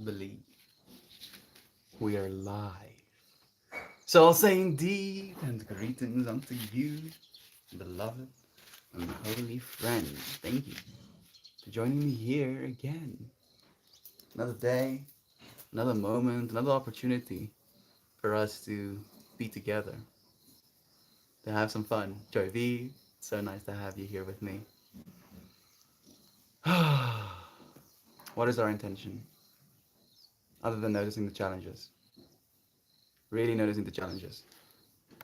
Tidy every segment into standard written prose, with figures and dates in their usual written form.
believe we are live. So I'll say indeed, and greetings unto you, beloved and holy friend. Thank you for joining me here again. Another day, another moment, another opportunity for us to be together, to have some fun. Joy V, it's so nice to have you here with me. What is our intention? Other than noticing the challenges. Really noticing the challenges.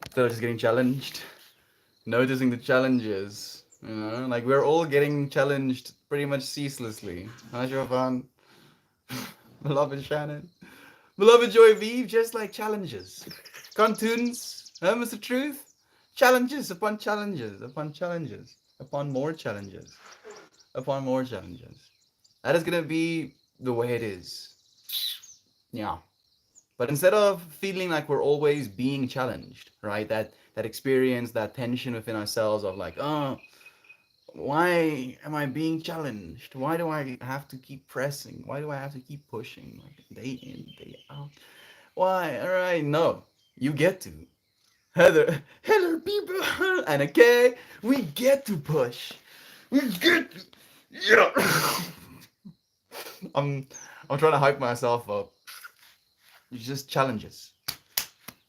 Instead of just getting challenged, noticing the challenges. Like we're all getting challenged pretty much ceaselessly. Huh, Jovan? Beloved Shannon? Beloved Joy Vive, just like challenges. Cartoons, huh, Mr. Truth? Challenges upon challenges, upon challenges, upon more challenges, upon more challenges. That is gonna be the way it is. Yeah. But instead of feeling like we're always being challenged, right? That experience, that tension within ourselves of like, oh, why am I being challenged? Why do I have to keep pressing? Why do I have to keep pushing like day in, day out? Why? All right, no, you get to. Heather, Heather, people, and okay, we get to push. We get to, yeah. I'm, I'm trying to hype myself up. It's just challenges,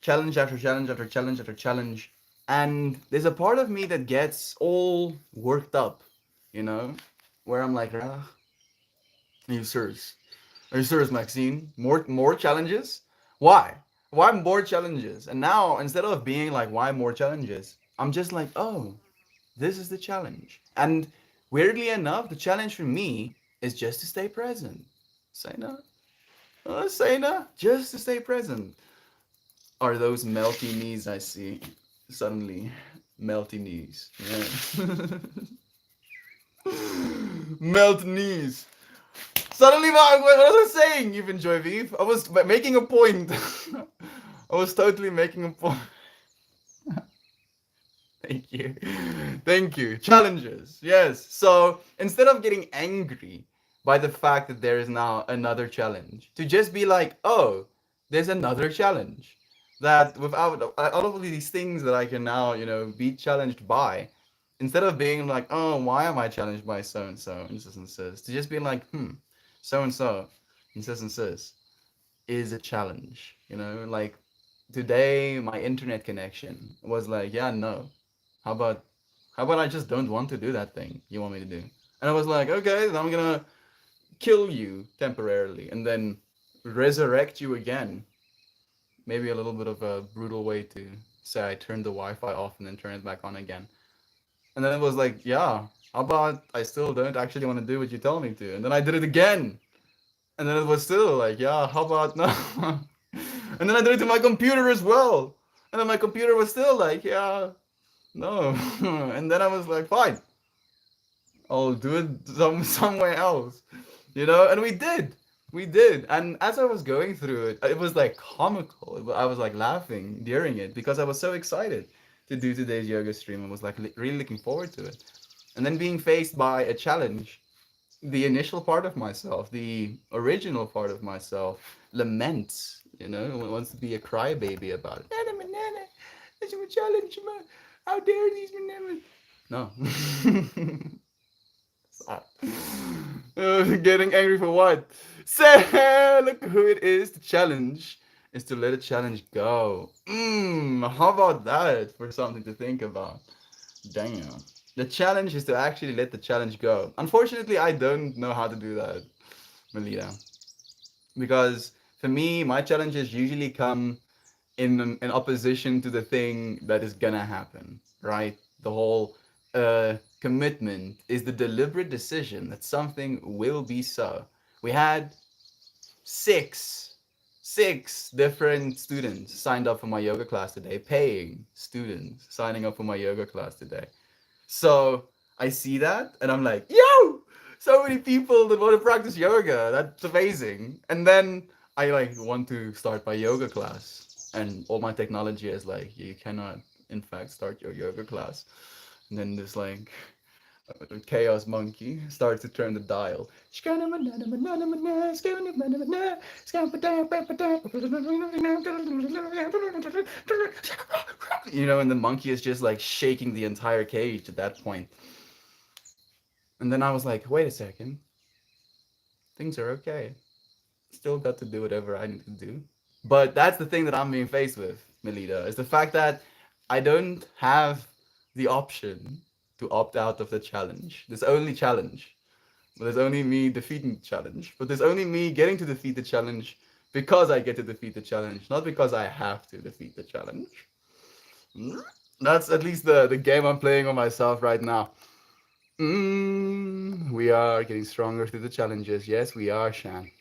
challenge after challenge after challenge after challenge, and there's a part of me that gets all worked up, you know, where I'm like, ah, are you serious? Are you serious, Maxine? More challenges? Why? Why more challenges? And now instead of being like, why more challenges? I'm just like, oh, this is the challenge. And weirdly enough, the challenge for me is just to stay present. Say no. Say no. Just to stay present. Are those melty knees I see? Suddenly, melty knees. Yeah. Melt knees. Suddenly, what was I saying? Even Joy Vive? I was making a point. I was totally making a point. Thank you. Thank you. Challenges. Yes. So instead of getting angry by the fact that there is now another challenge, to just be like, oh, there's another challenge. That without out of these things that I can now, be challenged by, instead of being like, oh, why am I challenged by so and sis, to just be like, so and sis is a challenge. Like today my internet connection was like, yeah, no. How about I just don't want to do that thing you want me to do? And I was like, okay, then I'm gonna kill you temporarily and then resurrect you again. Maybe a little bit of a brutal way to say I turned the Wi-Fi off and then turn it back on again. And then it was like, yeah, how about I still don't actually want to do what you tell me to? And then I did it again. And then it was still like, yeah, how about no? And then I did it to my computer as well. And then my computer was still like, yeah, no. And then I was like, fine, I'll do it somewhere else. And we did. And as I was going through it, it was like comical. I was like laughing during it because I was so excited to do today's yoga stream. I was like really looking forward to it. And then being faced by a challenge, the initial part of myself, the original part of myself, laments, wants to be a crybaby about it. Nana, banana, this is a challenge, man. How dare these bananas? No. Stop. Getting angry for what? Say, look who it is. The challenge is to let a challenge go. How about that for something to think about? Damn. The challenge is to actually let the challenge go. Unfortunately, I don't know how to do that, Melita. Because for me, my challenges usually come in opposition to the thing that is gonna happen, right? The whole commitment is the deliberate decision that something will be so. We had six, six different students signed up for my yoga class today, paying students signing up for my yoga class today. So I see that and I'm like, yo, so many people that want to practice yoga. That's amazing. And then I like want to start my yoga class, and all my technology is like, you cannot, in fact, start your yoga class. And then there's like Chaos Monkey starts to turn the dial. And the monkey is just like shaking the entire cage at that point. And then I was like, wait a second, things are okay. Still got to do whatever I need to do. But that's the thing that I'm being faced with, Melita, is the fact that I don't have the option to opt out of the challenge. There's only challenge. But there's only me defeating the challenge. But there's only me getting to defeat the challenge because I get to defeat the challenge, not because I have to defeat the challenge. That's at least the game I'm playing on myself right now. We are getting stronger through the challenges. Yes, we are, Shan.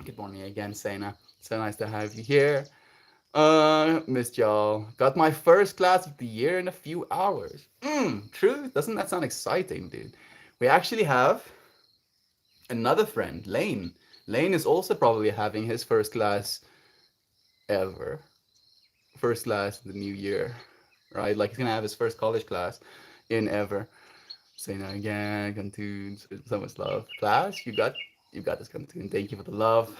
Good morning again, Sena. So nice to have you here. Missed y'all. Got my first class of the year in a few hours. True? Doesn't that sound exciting, dude? We actually have another friend, Lane. Lane is also probably having his first class ever. First class in the new year, right? Like he's gonna have his first college class in ever. Sena again, Cantoons, so much love. Class, you got this, Cantoon. Thank you for the love.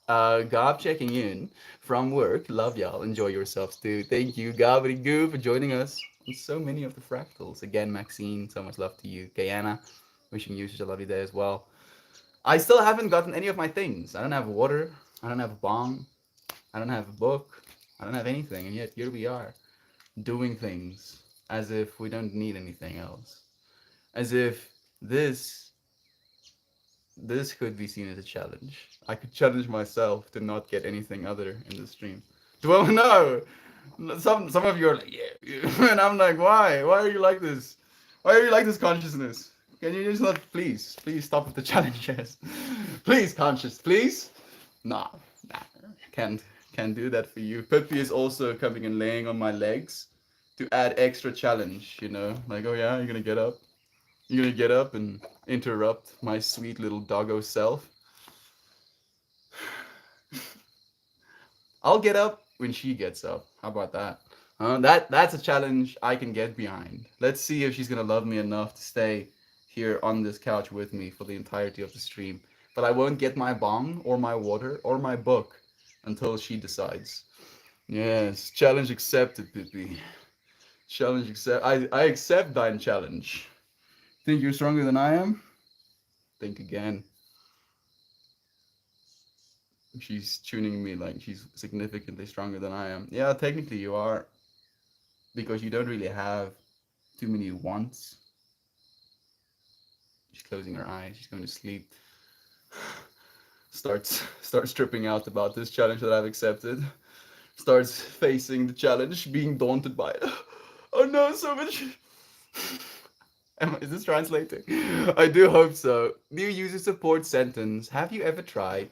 Gob checking in from work. Love y'all. Enjoy yourselves too. Thank you, Gabri Goo, for joining us on so many of the fractals. Again, Maxine, so much love to you. Guyana, wishing you such a lovely day as well. I still haven't gotten any of my things. I don't have water. I don't have a bomb. I don't have a book. I don't have anything. And yet here we are, doing things as if we don't need anything else. As if this this could be seen as a challenge. I could challenge myself to not get anything other in the stream. Well, no. Some of you are like, yeah, and I'm like, why? Why are you like this? Why are you like this, consciousness? Can you just not, please stop with the challenges, please, conscious, please. Nah, nah, can't can't do that for you. Pippi is also coming and laying on my legs to add extra challenge. Like, oh yeah, you're gonna get up. You're gonna get up and interrupt my sweet little doggo self. I'll get up when she gets up. How about that? That's a challenge I can get behind. Let's see if she's gonna love me enough to stay here on this couch with me for the entirety of the stream. But I won't get my bomb or my water or my book until she decides. Yes, challenge accepted, Pippi. Challenge accept. I accept thine challenge. Think you're stronger than I am? Think again. She's tuning me like she's significantly stronger than I am. Yeah, technically you are, because you don't really have too many wants. She's closing her eyes. She's going to sleep. Starts tripping out about this challenge that I've accepted. Starts facing the challenge, being daunted by it. Oh no, so much. Is this translating? I do hope so. New user support sentence. Have you ever tried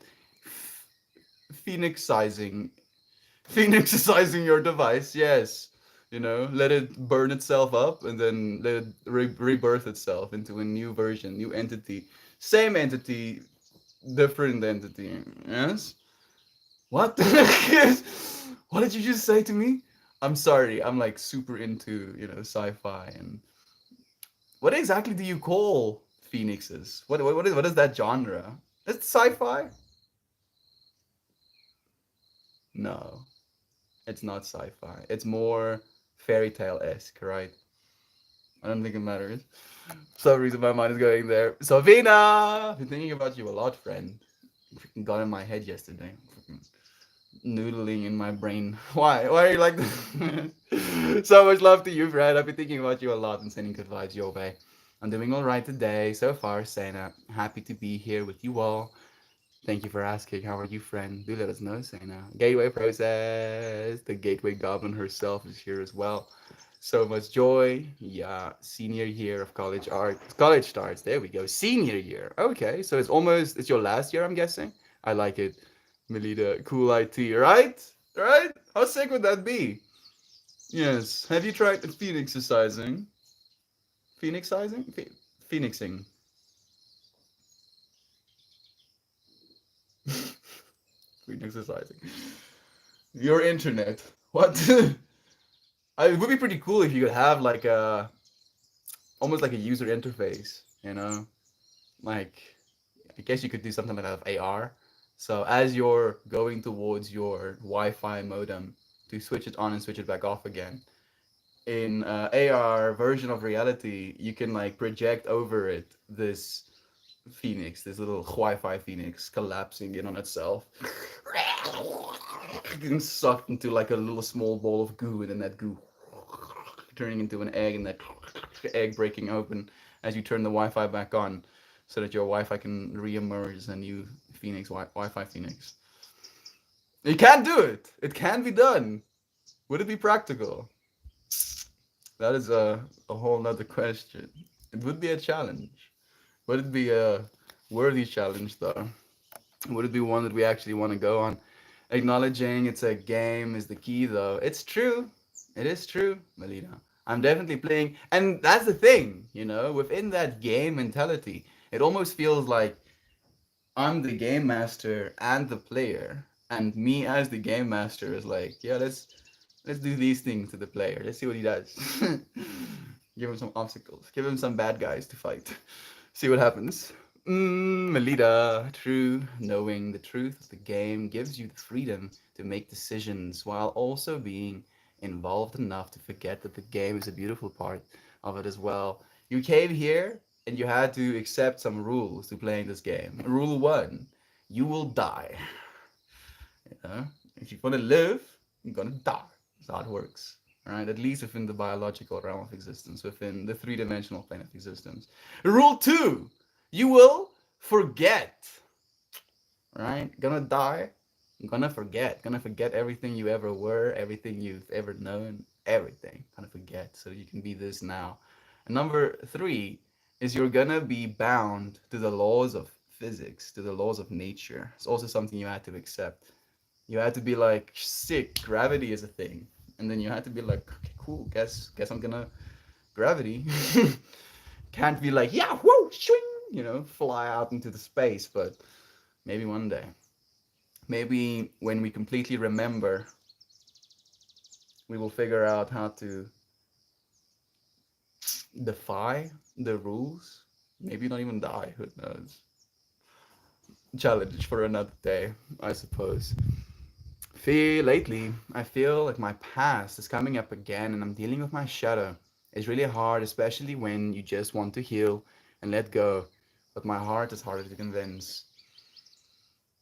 phoenixizing phoenixizing your device? Yes. Let it burn itself up and then let it rebirth itself into a new version, new entity. Same entity, different entity. Yes? What? What did you just say to me? I'm sorry. I'm like super into, sci-fi. And what exactly do you call phoenixes? What is that genre? It's sci-fi? No, it's not sci-fi. It's more fairy tale-esque, right? I don't think it matters. For some reason my mind is going there. Savina! I've been thinking about you a lot, friend. Freaking got in my head yesterday. Freaking noodling in my brain. Why? Why are you like this? So much love to you, friend. I've been thinking about you a lot and sending good vibes your way. I'm doing all right today so far, Sena. Happy to be here with you all. Thank you for asking. How are you, friend? Do let us know, Sena. Gateway process. The gateway goblin herself is here as well. So much joy. Yeah, senior year of college art. College starts. There we go. Senior year. Okay, so it's your last year, I'm guessing. I like it. Melita, cool IT, right? Right? How sick would that be? Yes. Have you tried phoenixizing? Phoenixizing? Phoenixing. Phoenixizing. Your internet. What? It would be pretty cool if you could have like a almost like a user interface, you know? Like, I guess you could do something like that with AR. So as you're going towards your Wi-Fi modem to switch it on and switch it back off again, in AR version of reality, you can like project over it this phoenix, this little Wi-Fi phoenix collapsing in on itself, getting sucked into like a little small ball of goo, and then that goo turning into an egg, and that egg breaking open as you turn the Wi-Fi back on, so that your Wi-Fi can re-emerge as a new phoenix, Wi-Fi phoenix. You can do it. It can be done. Would it be practical? That is a whole nother question. It would be a challenge. Would it be a worthy challenge though? Would it be one that we actually want to go on? Acknowledging it's a game is the key though. It's true. It is true, Melina. I'm definitely playing, and that's the thing, you know, within that game mentality, it almost feels like I'm the game master and the player, and me as the game master is like, yeah, let's do these things to the player. Let's see what he does. Give him some obstacles. Give him some bad guys to fight. See what happens. Melita, true. Knowing the truth of the game gives you the freedom to make decisions while also being involved enough to forget that the game is a beautiful part of it as well. You came here and you had to accept some rules to playing this game. Rule one, you will die. You know? If you want to live, you're gonna die. That's how it works. Right? At least within the biological realm of existence, within the three-dimensional plane of existence. Rule two, you will forget. Right? Gonna die. Gonna forget. Gonna forget everything you ever were, everything you've ever known, everything. Gonna forget so you can be this now. And number three is you're gonna be bound to the laws of physics, to the laws of nature. It's also something you had to accept. You had to be like, sick, gravity is a thing. And then you had to be like, okay, cool, guess I'm gonna gravity. Can't be like, yeah, whoa, swing, fly out into the space, but maybe one day. Maybe when we completely remember, we will figure out how to defy the rules. Maybe not even die, who knows? Challenge for another day, I suppose. Lately, I feel like my past is coming up again and I'm dealing with my shadow. It's really hard, especially when you just want to heal and let go, but my heart is harder to convince.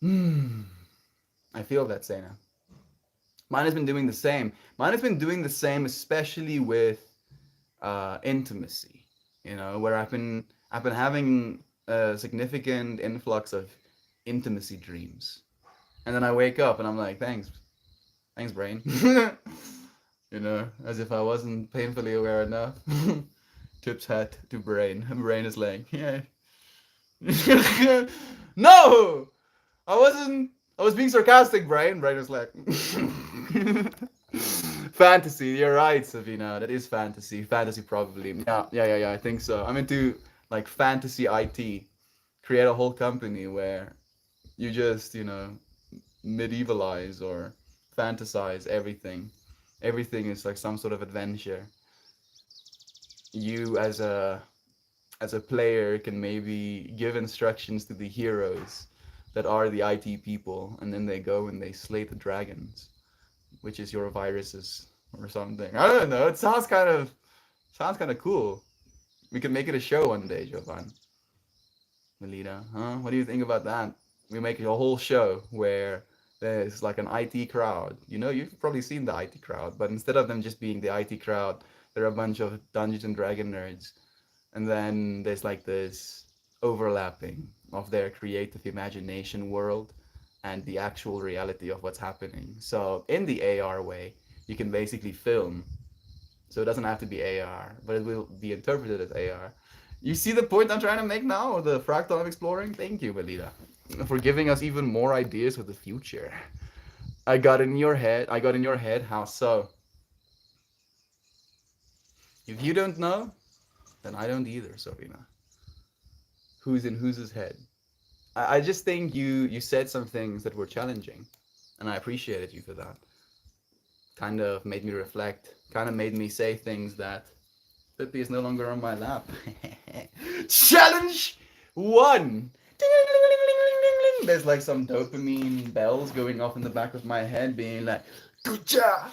Hmm. I feel that, Sena. Mine has been doing the same. Mine has been doing the same, especially with intimacy. Where I've been having a significant influx of intimacy dreams, and then I wake up and I'm like, thanks, brain. As if I wasn't painfully aware enough. Tips hat to brain. Brain is like, yeah. No, I wasn't. I was being sarcastic, Brain. Brain was like, fantasy. You're right, Savina. That is fantasy. Fantasy, probably. Yeah. I think so. I'm into like fantasy IT. Create a whole company where you just, medievalize or fantasize everything. Everything is like some sort of adventure. You as a player can maybe give instructions to the heroes that are the IT people, and then they go and they slay the dragons, which is your viruses or something. I don't know. It sounds kind of cool. We can make it a show one day, Jovan. Melita, huh? What do you think about that? We make a whole show where there's like an IT crowd. You've probably seen the IT crowd, but instead of them just being the IT crowd, they're a bunch of Dungeons and Dragon nerds. And then there's like this overlapping of their creative imagination world and the actual reality of what's happening. So in the AR way, you can basically film. So it doesn't have to be AR, but it will be interpreted as AR. You see the point I'm trying to make now, the fractal I'm exploring? Thank you, Belida, for giving us even more ideas for the future. I got in your head, how so? If you don't know, then I don't either, Sabina. Who's in whose head? I just think you said some things that were challenging, and I appreciated you for that. Kind of made me reflect, kind of made me say things that Pippi is no longer on my lap. Challenge 1. There's like some dopamine bells going off in the back of my head, being like, "Good job,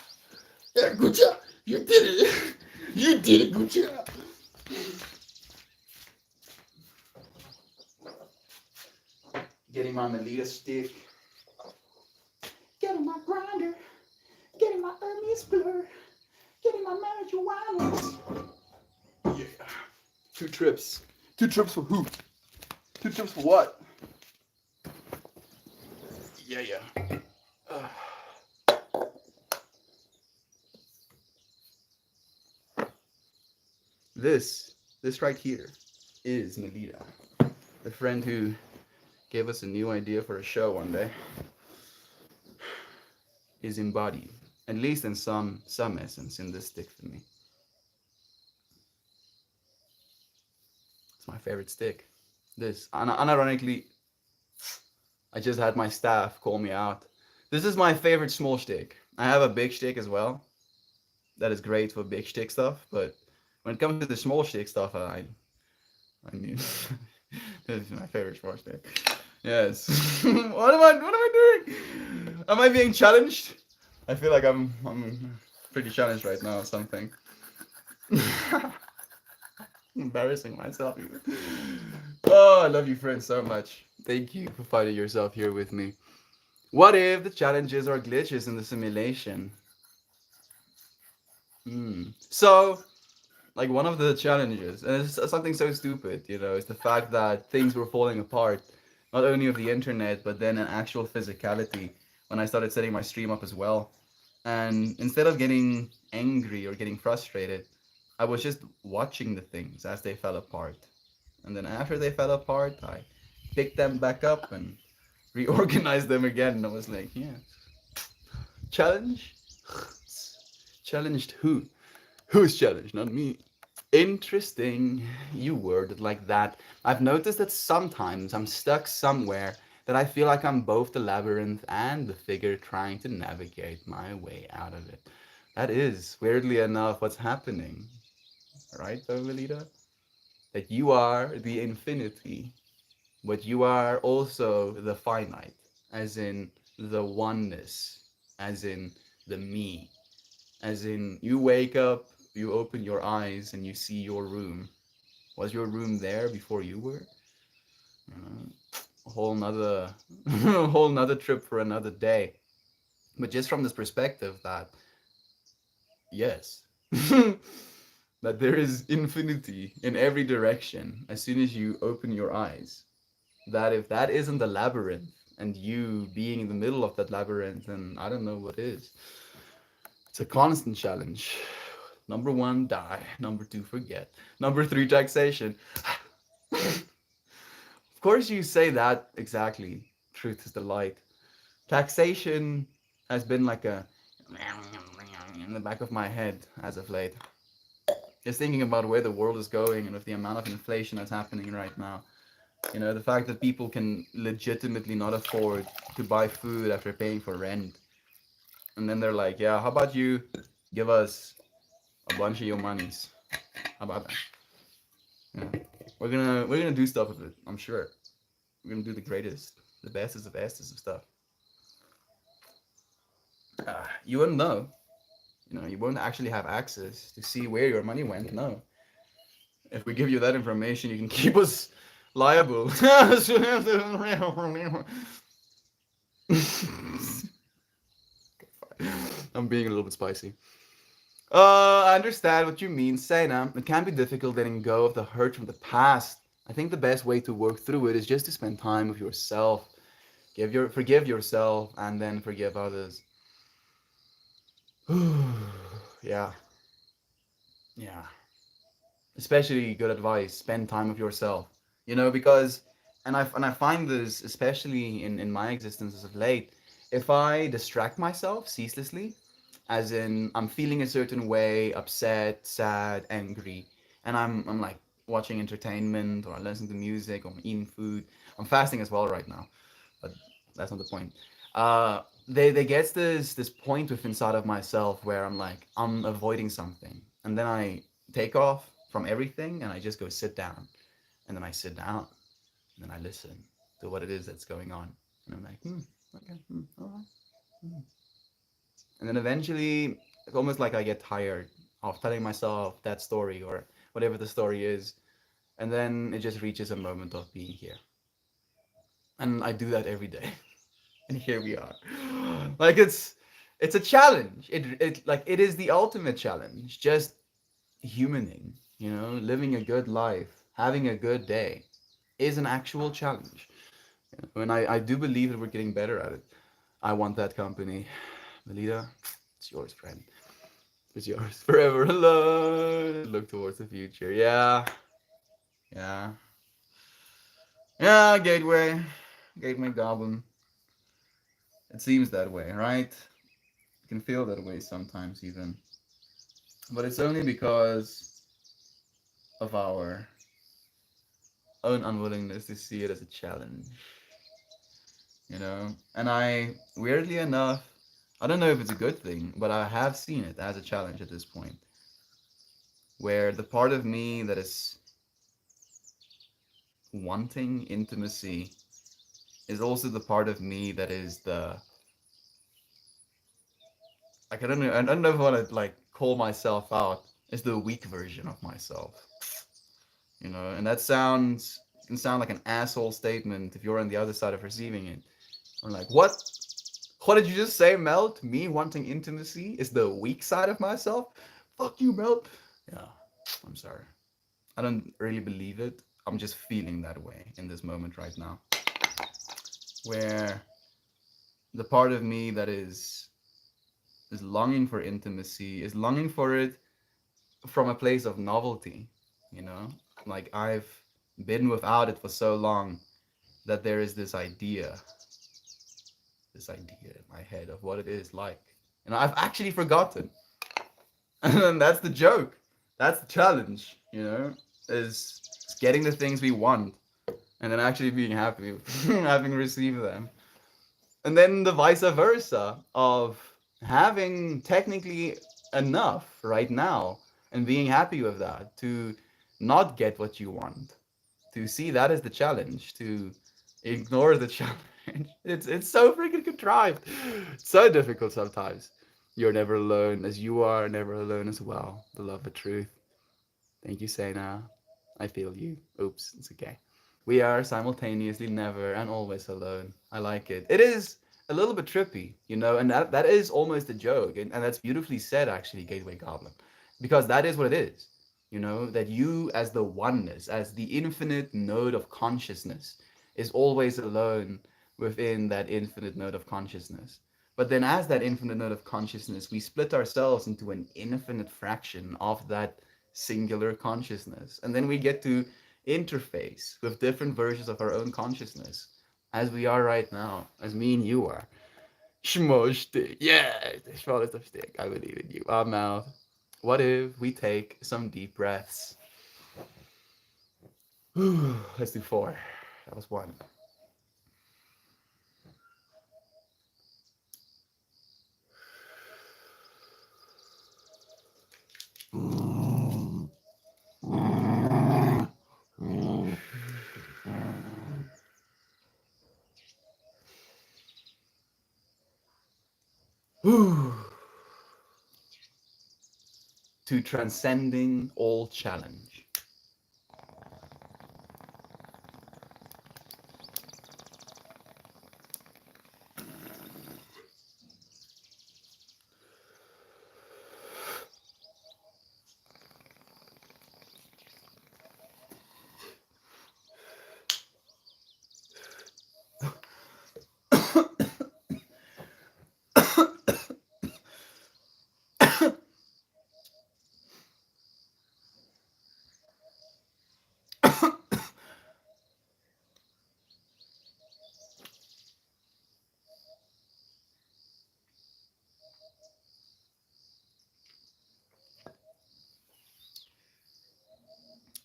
yeah, good job, you did it, you did it, good job." Getting my Melita stick, getting my grinder, getting my Hermes blur, getting my marijuana. Yeah. 2 trips. 2 trips for who? 2 trips for what? Yeah, yeah. This right here is Melita, the friend who gave us a new idea for a show one day. Is embodied, at least in some essence, in this stick for me. It's my favorite stick. This, unironically, I just had my staff call me out. This is my favorite small stick. I have a big stick as well. That is great for big stick stuff, but when it comes to the small stick stuff, I mean, this is my favorite small stick. Yes. What am I doing? Am I being challenged? I feel like I'm pretty challenged right now or something. Embarrassing myself. Oh, I love you, friends, so much. Thank you for finding yourself here with me. What if the challenges are glitches in the simulation? So, like one of the challenges, and it's something so stupid, is the fact that things were falling apart, not only of the internet, but then in actual physicality when I started setting my stream up as well. And instead of getting angry or getting frustrated, I was just watching the things as they fell apart. And then after they fell apart, I picked them back up and reorganized them again. And I was like, yeah, challenge? Challenged who? Who's challenged? Not me. Interesting. You worded like that. I've noticed that sometimes I'm stuck somewhere that I feel like I'm both the labyrinth and the figure trying to navigate my way out of it. That is, weirdly enough, what's happening. Right, though, Melita? That you are the infinity, but you are also the finite, as in the oneness, as in the me, as in you wake up, you open your eyes, and you see your room. Was your room there before you were? A whole nother, a whole nother trip for another day. But just from this perspective that, yes, that there is infinity in every direction as soon as you open your eyes. That if that isn't the labyrinth and you being in the middle of that labyrinth, then I don't know what is. It's a constant challenge. Number 1, die. Number 2, forget. Number 3, taxation. Of course, you say that exactly. Truth is the light. Taxation has been like a in the back of my head as of late. Just thinking about where the world is going and with the amount of inflation that's happening right now. The fact that people can legitimately not afford to buy food after paying for rent. And then they're like, yeah, how about you give us a bunch of your monies? How about that? Yeah. We're gonna do stuff with it, I'm sure. We're gonna do the greatest, the bestest of bestest of stuff. You wouldn't know. You won't actually have access to see where your money went. No. If we give you that information, you can keep us liable. I'm being a little bit spicy. I understand what you mean, Sena. It can be difficult letting go of the hurt from the past. I think the best way to work through it is just to spend time with yourself. Forgive yourself and then forgive others. Yeah. Yeah. Especially good advice. Spend time with yourself. Because and I find this especially in my existence as of late. If I distract myself ceaselessly, as in I'm feeling a certain way, upset, sad, angry, and I'm like watching entertainment or listening to music or eating food. I'm fasting as well right now, but that's not the point. They get this point with inside of myself where I'm like I'm avoiding something, and then I take off from everything, and I just go sit down, and then I sit down, and then I listen to what it is that's going on, and I'm like, okay, all right. And then eventually, it's almost like I get tired of telling myself that story or whatever the story is, and then it just reaches a moment of being here, and I do that every day. And here we are. Like it's a challenge. It is the ultimate challenge. Just humaning, living a good life, having a good day is an actual challenge. And I do believe that we're getting better at it. I want that company. Melita, it's yours, friend. It's yours. Forever alone. Look towards the future. Yeah. Yeah. Yeah, Gateway. Gateway Goblin. It seems that way, right? You can feel that way sometimes even. But it's only because of our own unwillingness to see it as a challenge, And weirdly enough, I don't know if it's a good thing, but I have seen it as a challenge at this point, where the part of me that is wanting intimacy is also the part of me that is I don't know if I want to like call myself out as the weak version of myself, and that can sound like an asshole statement if you're on the other side of receiving it. I'm like, what? What did you just say, Melt? Me wanting intimacy is the weak side of myself? Fuck you, Melt. Yeah, I'm sorry. I don't really believe it. I'm just feeling that way in this moment right now. Where the part of me that is longing for intimacy is longing for it from a place of novelty, you know? Like I've been without it for so long that there is this idea in my head of what it is like. And I've actually forgotten. And that's the joke. That's the challenge, is getting the things we want and then actually being happy having received them. And then the vice versa of having technically enough right now and being happy with that to not get what you want, to see that as the challenge, to ignore the challenge. It's so freaking contrived. It's so difficult sometimes. You're never alone as you are never alone as well. The love of truth. Thank you, Sena. I feel you. Oops, it's okay. We are simultaneously never and always alone. I like it. It is a little bit trippy, and that is almost a joke. And that's beautifully said, actually, Gateway Goblin. Because that is what it is. That you, as the oneness, as the infinite node of consciousness, is always alone within that infinite node of consciousness. But then, as that infinite node of consciousness, we split ourselves into an infinite fraction of that singular consciousness. And then we get to interface with different versions of our own consciousness, as we are right now, as me and you are. Schmoshtick. Yeah, stick. I believe in you. Our mouth. What if we take some deep breaths? Let's do 4. That was 1. To transcending all challenge.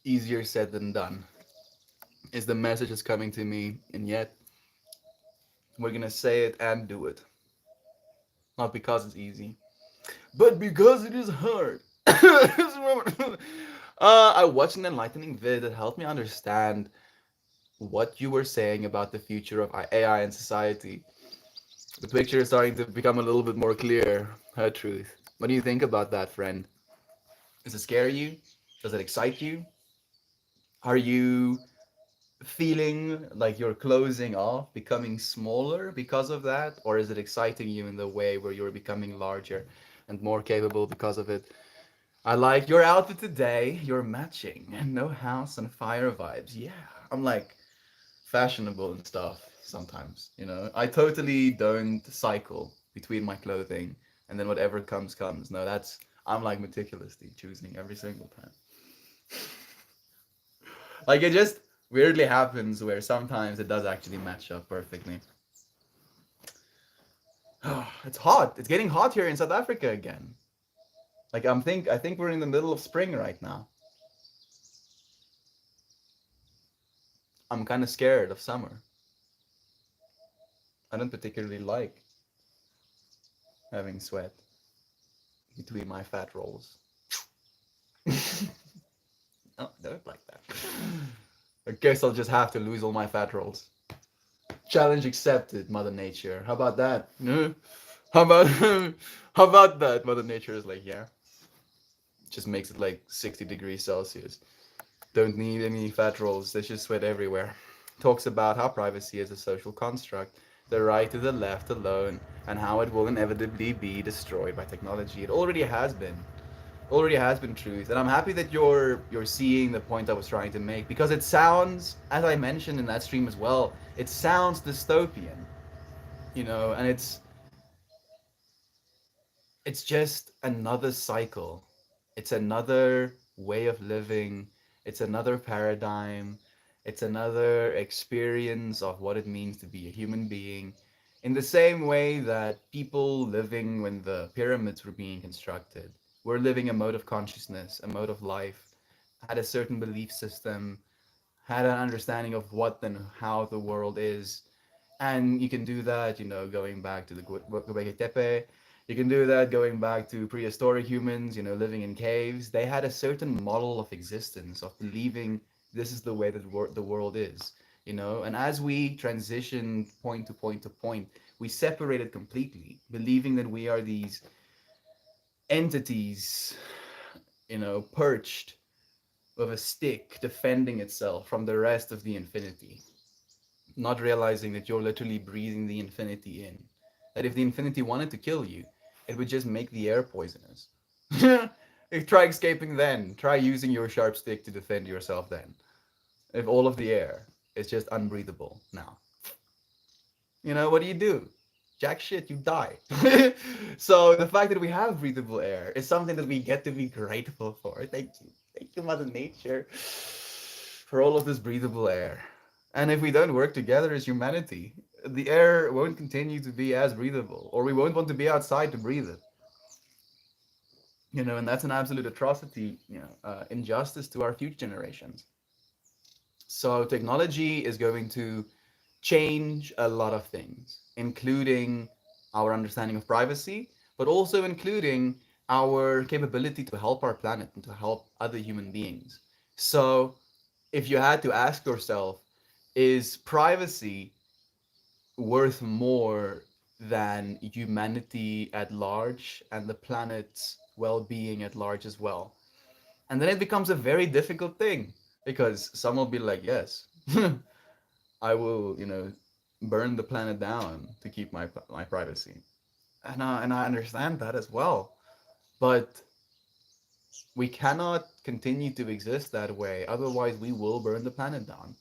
Easier said than done is the message that's coming to me, and yet we're gonna say it and do it. Not because it's easy, but because it is hard. I watched an enlightening vid that helped me understand what you were saying about the future of AI and society. The picture is starting to become a little bit more clear. Her truth. What do you think about that, friend? Does it scare you? Does it excite you? Are you feeling like you're closing off, becoming smaller because of that? Or is it exciting you in the way where you're becoming larger and more capable because of it? I like your outfit today. You're matching. No house and fire vibes. Yeah. I'm like fashionable and stuff sometimes, you know. I totally don't cycle between my clothing and then whatever comes comes. No, that's I'm like meticulously choosing every single time. Like it just weirdly happens where sometimes it does actually match up perfectly. It's hot. It's getting hot here in South Africa again. Like I think we're in the middle of spring right now. I'm kind of scared of summer. I don't particularly like having sweat between my fat rolls. Oh, I don't like that. I guess I'll just have to lose all my fat rolls. Challenge accepted, Mother Nature. How about that? No? How about how about that? Mother Nature is like, yeah. Just makes it like 60 degrees Celsius. Don't need any fat rolls. They should sweat everywhere. Talks about how privacy is a social construct, the right to the left alone, and how it will inevitably be destroyed by technology. It already has been truth, and I'm happy that you're seeing the point I was trying to make, because it sounds, as I mentioned in that stream as well, it sounds dystopian, you know, and it's just another cycle. It's another way of living. It's another paradigm. It's another experience of what it means to be a human being. In the same way that people living when the pyramids were being constructed were living a mode of consciousness, a mode of life, had a certain belief system, had an understanding of what and how the world is. And you can do that, you know, going back to the Göbekli Tepe. You can do that going back to prehistoric humans, you know, living in caves. They had a certain model of existence, of believing this is the way that the world is, you know. And as we transition point to point to point, we separated completely, believing that we are these entities, you know, perched with a stick defending itself from the rest of the infinity, not realizing that you're literally breathing the infinity in. That if the infinity wanted to kill you, it would just make the air poisonous. Try escaping then. Try using your sharp stick to defend yourself then. If all of the air is just unbreathable now, you know, what do you do? Jack shit, you die. So the fact that we have breathable air is something that we get to be grateful for. Thank you. Thank you, Mother Nature, for all of this breathable air. And if we don't work together as humanity, the air won't continue to be as breathable, or we won't want to be outside to breathe it. You know, and that's an absolute atrocity, you know, injustice to our future generations. So technology is going to change a lot of things, including our understanding of privacy, but also including our capability to help our planet and to help other human beings. So if you had to ask yourself, is privacy worth more than humanity at large and the planet's well-being at large as well? And then it becomes a very difficult thing, because some will be like, yes, I will, you know, burn the planet down to keep my privacy, and I understand that as well. But we cannot continue to exist that way. Otherwise, we will burn the planet down.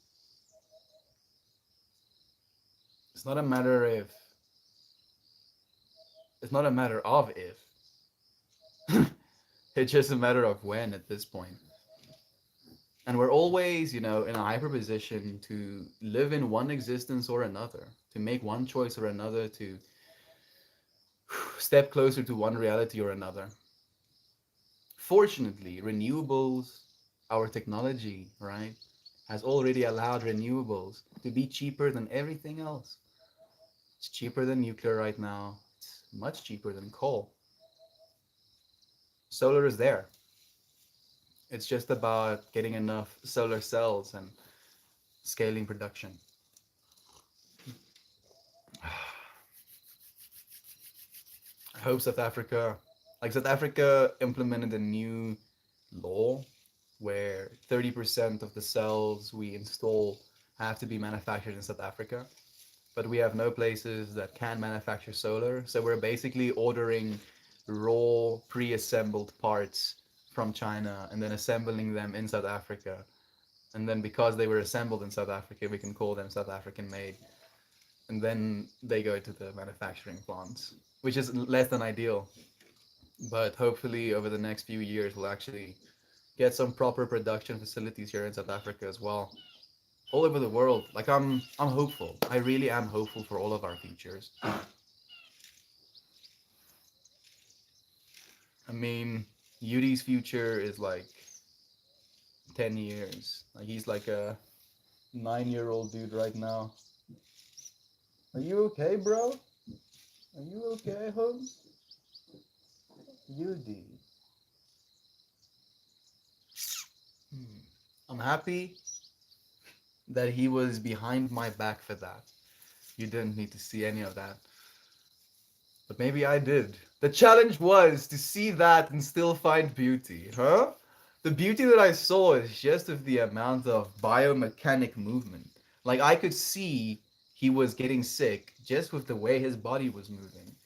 It's not a matter if. It's not a matter of if. It's just a matter of when at this point. And we're always, you know, in a hyperposition to live in one existence or another, to make one choice or another, to step closer to one reality or another. Fortunately, renewables, our technology, right, has already allowed renewables to be cheaper than everything else. It's cheaper than nuclear right now. It's much cheaper than coal. Solar is there. It's just about getting enough solar cells and scaling production. I hope South Africa implemented a new law where 30% of the cells we install have to be manufactured in South Africa. But we have no places that can manufacture solar. So we're basically ordering raw, pre assembled parts from China and then assembling them in South Africa. And then because they were assembled in South Africa, we can call them South African made. And then they go to the manufacturing plants, which is less than ideal. But hopefully, over the next few years, we'll actually get some proper production facilities here in South Africa as well, all over the world. Like I'm hopeful. I really am hopeful for all of our futures. I mean, Yudi's future is like 10 years. Like he's like a 9-year-old dude right now. Are you okay, bro? Are you okay, Holmes? Yudi. Hmm. I'm happy that he was behind my back for that. You didn't need to see any of that. But maybe I did. The challenge was to see that and still find beauty, huh? The beauty that I saw is just of the amount of biomechanic movement. Like I could see he was getting sick just with the way his body was moving.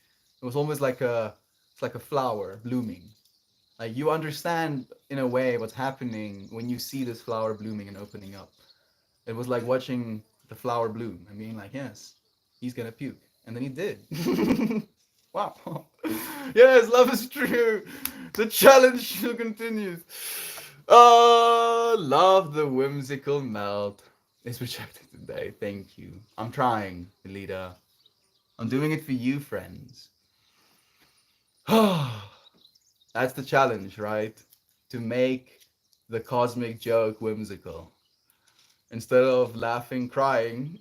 It was almost like it's like a flower blooming. Like you understand in a way what's happening when you see this flower blooming and opening up. It was like watching the flower bloom and being like, yes, he's gonna puke. And then he did. Wow. Yes, love is true. The challenge still continues. Love the whimsical melt. It's rejected today. Thank you. I'm trying, Elita. I'm doing it for you, friends. That's the challenge, right? To make the cosmic joke whimsical. Instead of laughing, crying,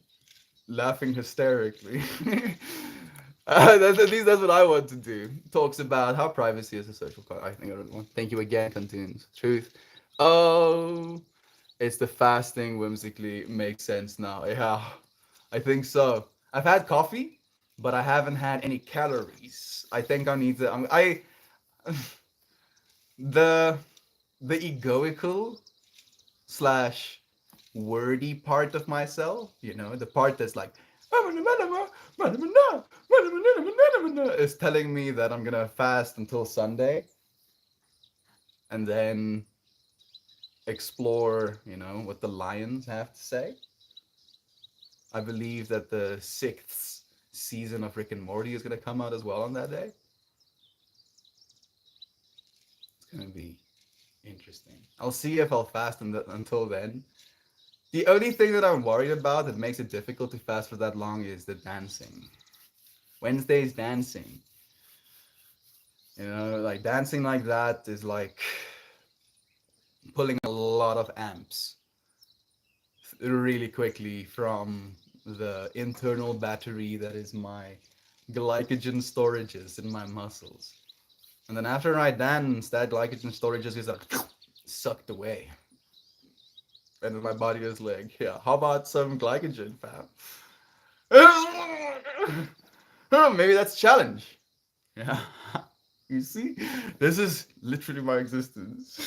laughing hysterically. At least that's what I want to do. Talks about how privacy is a social code. I think I don't want. Thank you again. Continues. Truth. Oh, it's the fasting whimsically makes sense now. Yeah, I think so. I've had coffee, but I haven't had any calories. I think I need to. I the the egoical slash wordy part of myself, the part that's like is telling me that I'm gonna fast until Sunday and then explore, what the lions have to say. I believe that the sixth season of Rick and Morty is gonna come out as well on that day. It's gonna be interesting. I'll see if I'll fast until then. The only thing that I'm worried about that makes it difficult to fast for that long is the dancing. Wednesday's dancing. Like dancing like that is like pulling a lot of amps really quickly from the internal battery that is my glycogen storages in my muscles. And then after I dance, that glycogen storages is like sucked away. And then my body is like, yeah, how about some glycogen, fam? Maybe that's a challenge. Yeah. You see? This is literally my existence.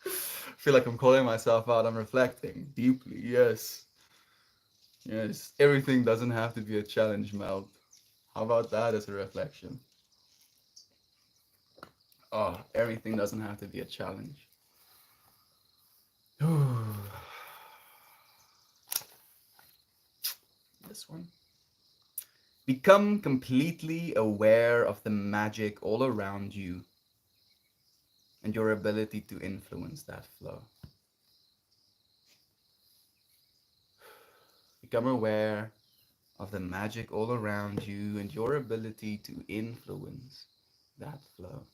I feel like I'm calling myself out. I'm reflecting deeply. Yes. Yes. Everything doesn't have to be a challenge, Mel. How about that as a reflection? Oh, everything doesn't have to be a challenge. This one. Become completely aware of the magic all around you and your ability to influence that flow. Become aware of the magic all around you and your ability to influence that flow.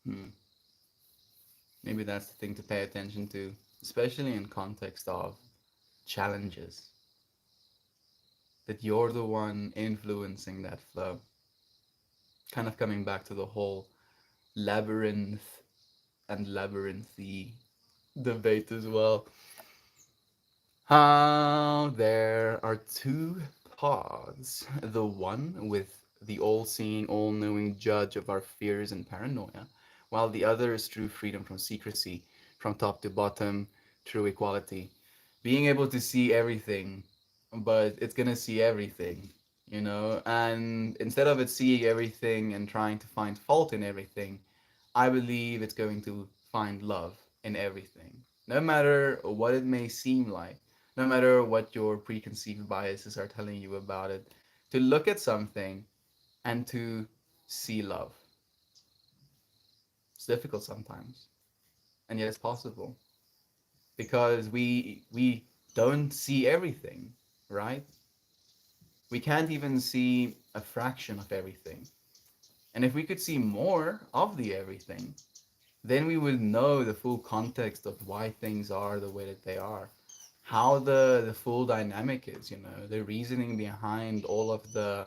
Hmm. Maybe that's the thing to pay attention to. especially in context of challenges, that you're the one influencing that flow. Kind of coming back to the whole labyrinth and labyrinthy debate as well. How there are two paths. The one with the all seeing, all knowing judge of our fears and paranoia, while the other is true freedom from secrecy, from top to bottom, true equality. Being able to see everything, but it's gonna see everything, you know? And instead of it seeing everything and trying to find fault in everything, I believe it's going to find love in everything. No matter what it may seem like, no matter what your preconceived biases are telling you about it, to look at something and to see love. It's difficult sometimes, and yet it's possible because we don't see everything, right? We can't even see a fraction of everything. And if we could see more of the everything, then we would know the full context of why things are the way that they are, how the full dynamic is, you know, the reasoning behind all of the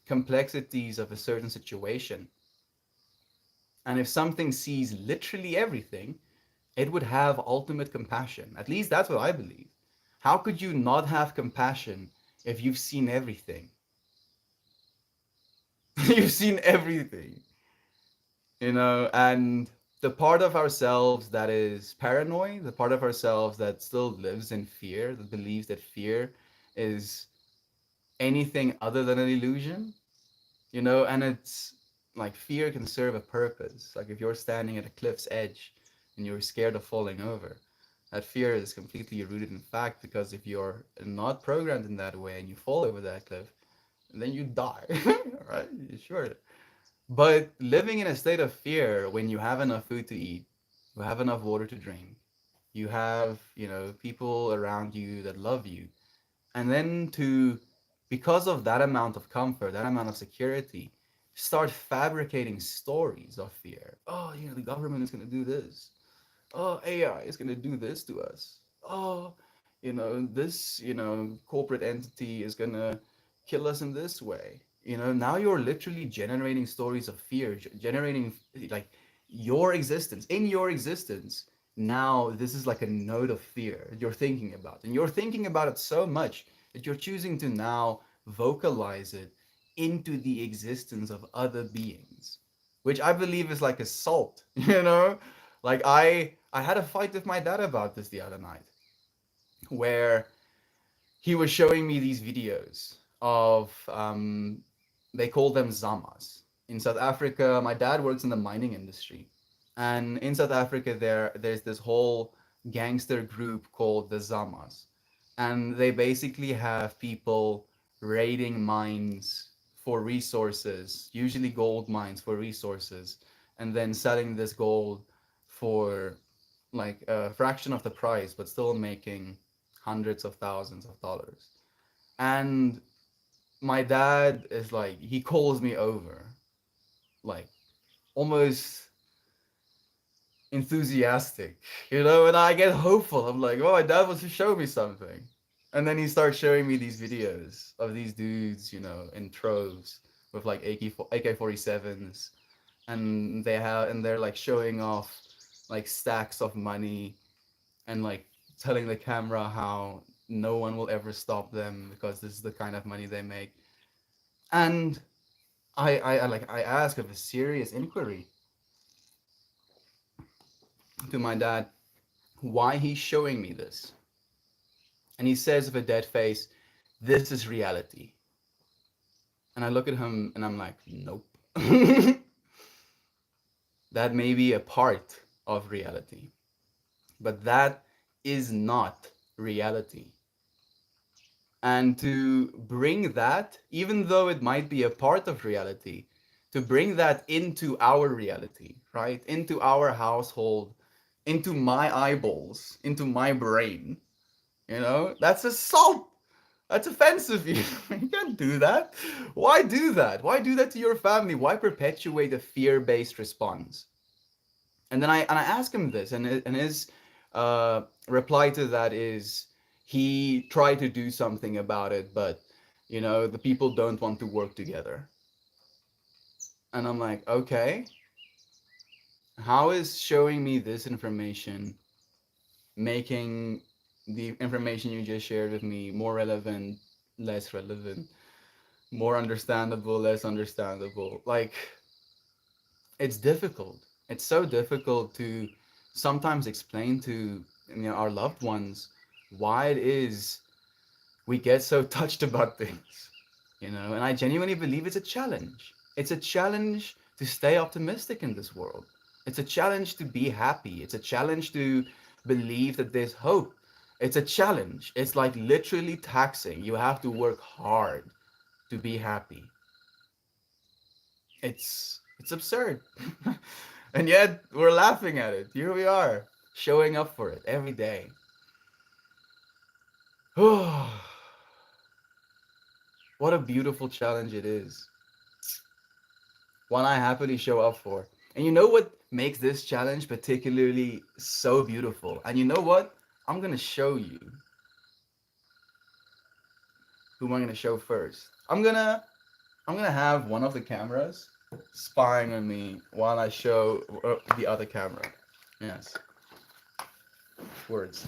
complexities of a certain situation. And if something sees literally everything, it would have ultimate compassion. At least that's what I believe. How could you not have compassion if you've seen everything? You've seen everything, you know, and the part of ourselves that is paranoid, the part of ourselves that still lives in fear, that believes that fear is anything other than an illusion, you know, and it's like fear can serve a purpose. Like if you're standing at a cliff's edge and you're scared of falling over, that fear is completely rooted in fact, because if you're not programmed in that way and you fall over that cliff, then you die, right? Sure. But living in a state of fear when you have enough food to eat, you have enough water to drink, you have, you know, people around you that love you, and then to, because of that amount of comfort, that amount of security, start fabricating stories of fear. Oh, you know, the government is going to do this. Oh, AI is going to do this to us. Oh, you know, this, you know, corporate entity is going to kill us in this way. You know, now you're literally generating stories of fear, generating like your existence, in your existence. Now, this is like a note of fear you're thinking about. And you're thinking about it so much that you're choosing to now vocalize it into the existence of other beings, which I believe is like assault, you know? Like I had a fight with my dad about this the other night, where he was showing me these videos of they call them zamas in South Africa. My dad works in the mining industry, and in South Africa there's this whole gangster group called the zamas, and they basically have people raiding mines for resources, usually gold mines for resources, and then selling this gold for like a fraction of the price, but still making hundreds of thousands of dollars. And my dad is like, he calls me over, like almost enthusiastic, you know, and I get hopeful. I'm like, oh, my dad wants to show me something. And then he starts showing me these videos of these dudes, you know, in troves with like AK-47s, and they're like showing off like stacks of money, and like telling the camera how no one will ever stop them because this is the kind of money they make. And I ask of a serious inquiry to my dad why he's showing me this. And he says with a dead face, "This is reality." And I look at him and I'm like, nope. That may be a part of reality, but that is not reality. And to bring that, even though it might be a part of reality, to bring that into our reality, right? Into our household, into my eyeballs, into my brain, you know, that's assault. That's offensive. You can't do that. Why do that? Why do that to your family? Why perpetuate a fear-based response? And then I ask him this, and his reply to that is he tried to do something about it, but the people don't want to work together. And I'm like, okay, how is showing me this information making the information you just shared with me more relevant, less relevant, more understandable, less understandable? Like, it's difficult. It's so difficult to sometimes explain to our loved ones why it is we get so touched about things. And I genuinely believe it's a challenge. It's a challenge to stay optimistic in this world. It's a challenge to be happy. It's a challenge to believe that there's hope. It's a challenge. It's like literally taxing. You have to work hard to be happy. It's absurd. And yet we're laughing at it. Here we are, showing up for it every day. What a beautiful challenge it is. One I happily show up for. And you know what makes this challenge particularly so beautiful? And you know what? I'm going to show you who am I going to show first. I'm going to have one of the cameras spying on me while I show the other camera. Yes. Words.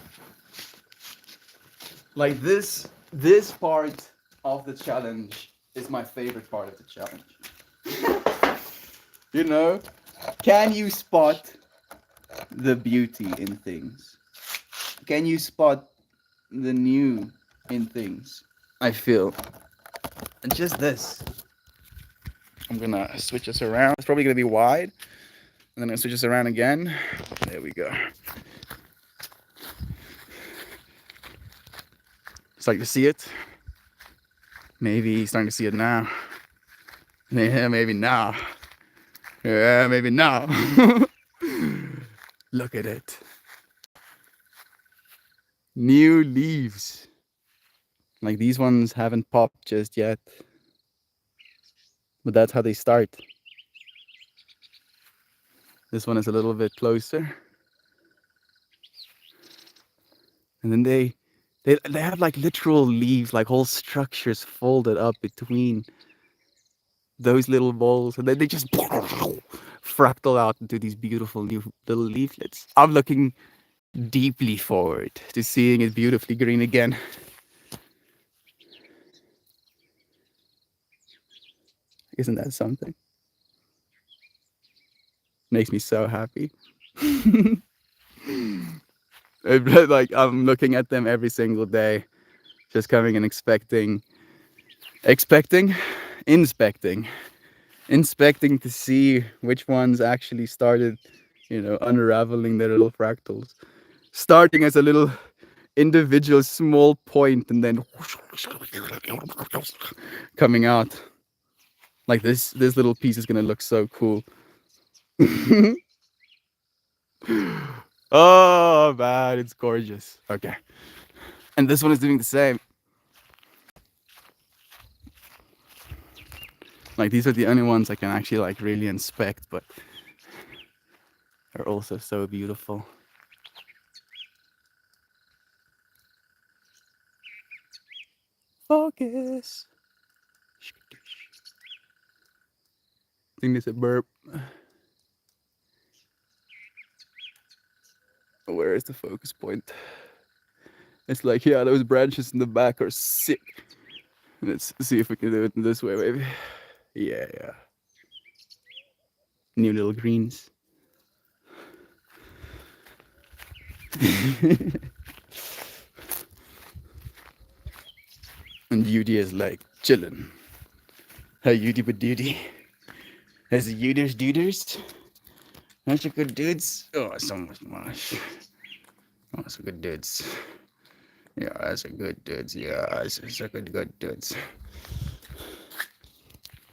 Like this part of the challenge is my favorite part of the challenge. You know, can you spot the beauty in things? Can you spot the new in things? I feel. And just this. I'm gonna switch this around. It's probably gonna be wide. And then I'm gonna switch this around again. There we go. Starting to see it. Maybe starting to see it now. Yeah, maybe now. Yeah, maybe now. Look at it. New leaves. Like these ones haven't popped just yet. But that's how they start. This one is a little bit closer. And then they have like literal leaves, like whole structures folded up between those little balls, and then they just fractal out into these beautiful new little leaflets. I'm looking deeply forward to seeing it beautifully green again. Isn't that something? Makes me so happy. Like I'm looking at them every single day, just coming and expecting, inspecting to see which ones actually started, unraveling their little fractals. Starting as a little individual small point and then coming out. Like this little piece is gonna look so cool. Oh man, it's gorgeous. Okay. And this one is doing the same. Like these are the only ones I can actually like really inspect, but they're also so beautiful. Focus. I think there's a burp. Where is the focus point? It's like, yeah, those branches in the back are sick. Let's see if we can do it in this way, maybe. Yeah. New little greens. And Judy is like chilling. Hey, Judy but duty. As the Uders. Aren't you good dudes? Oh, so much much. Oh, that's good dudes. Yeah, that's a good dudes. Yeah, that's a good dudes.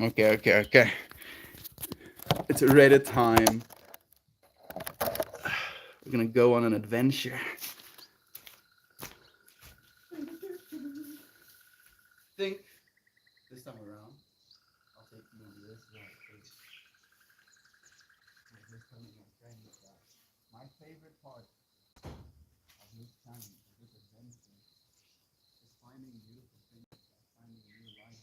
Okay. It's Reddit time. We're gonna go on an adventure. Think this time around, I'll take you on this way. My favorite part this challenge, this adventure, is finding beautiful things, finding new life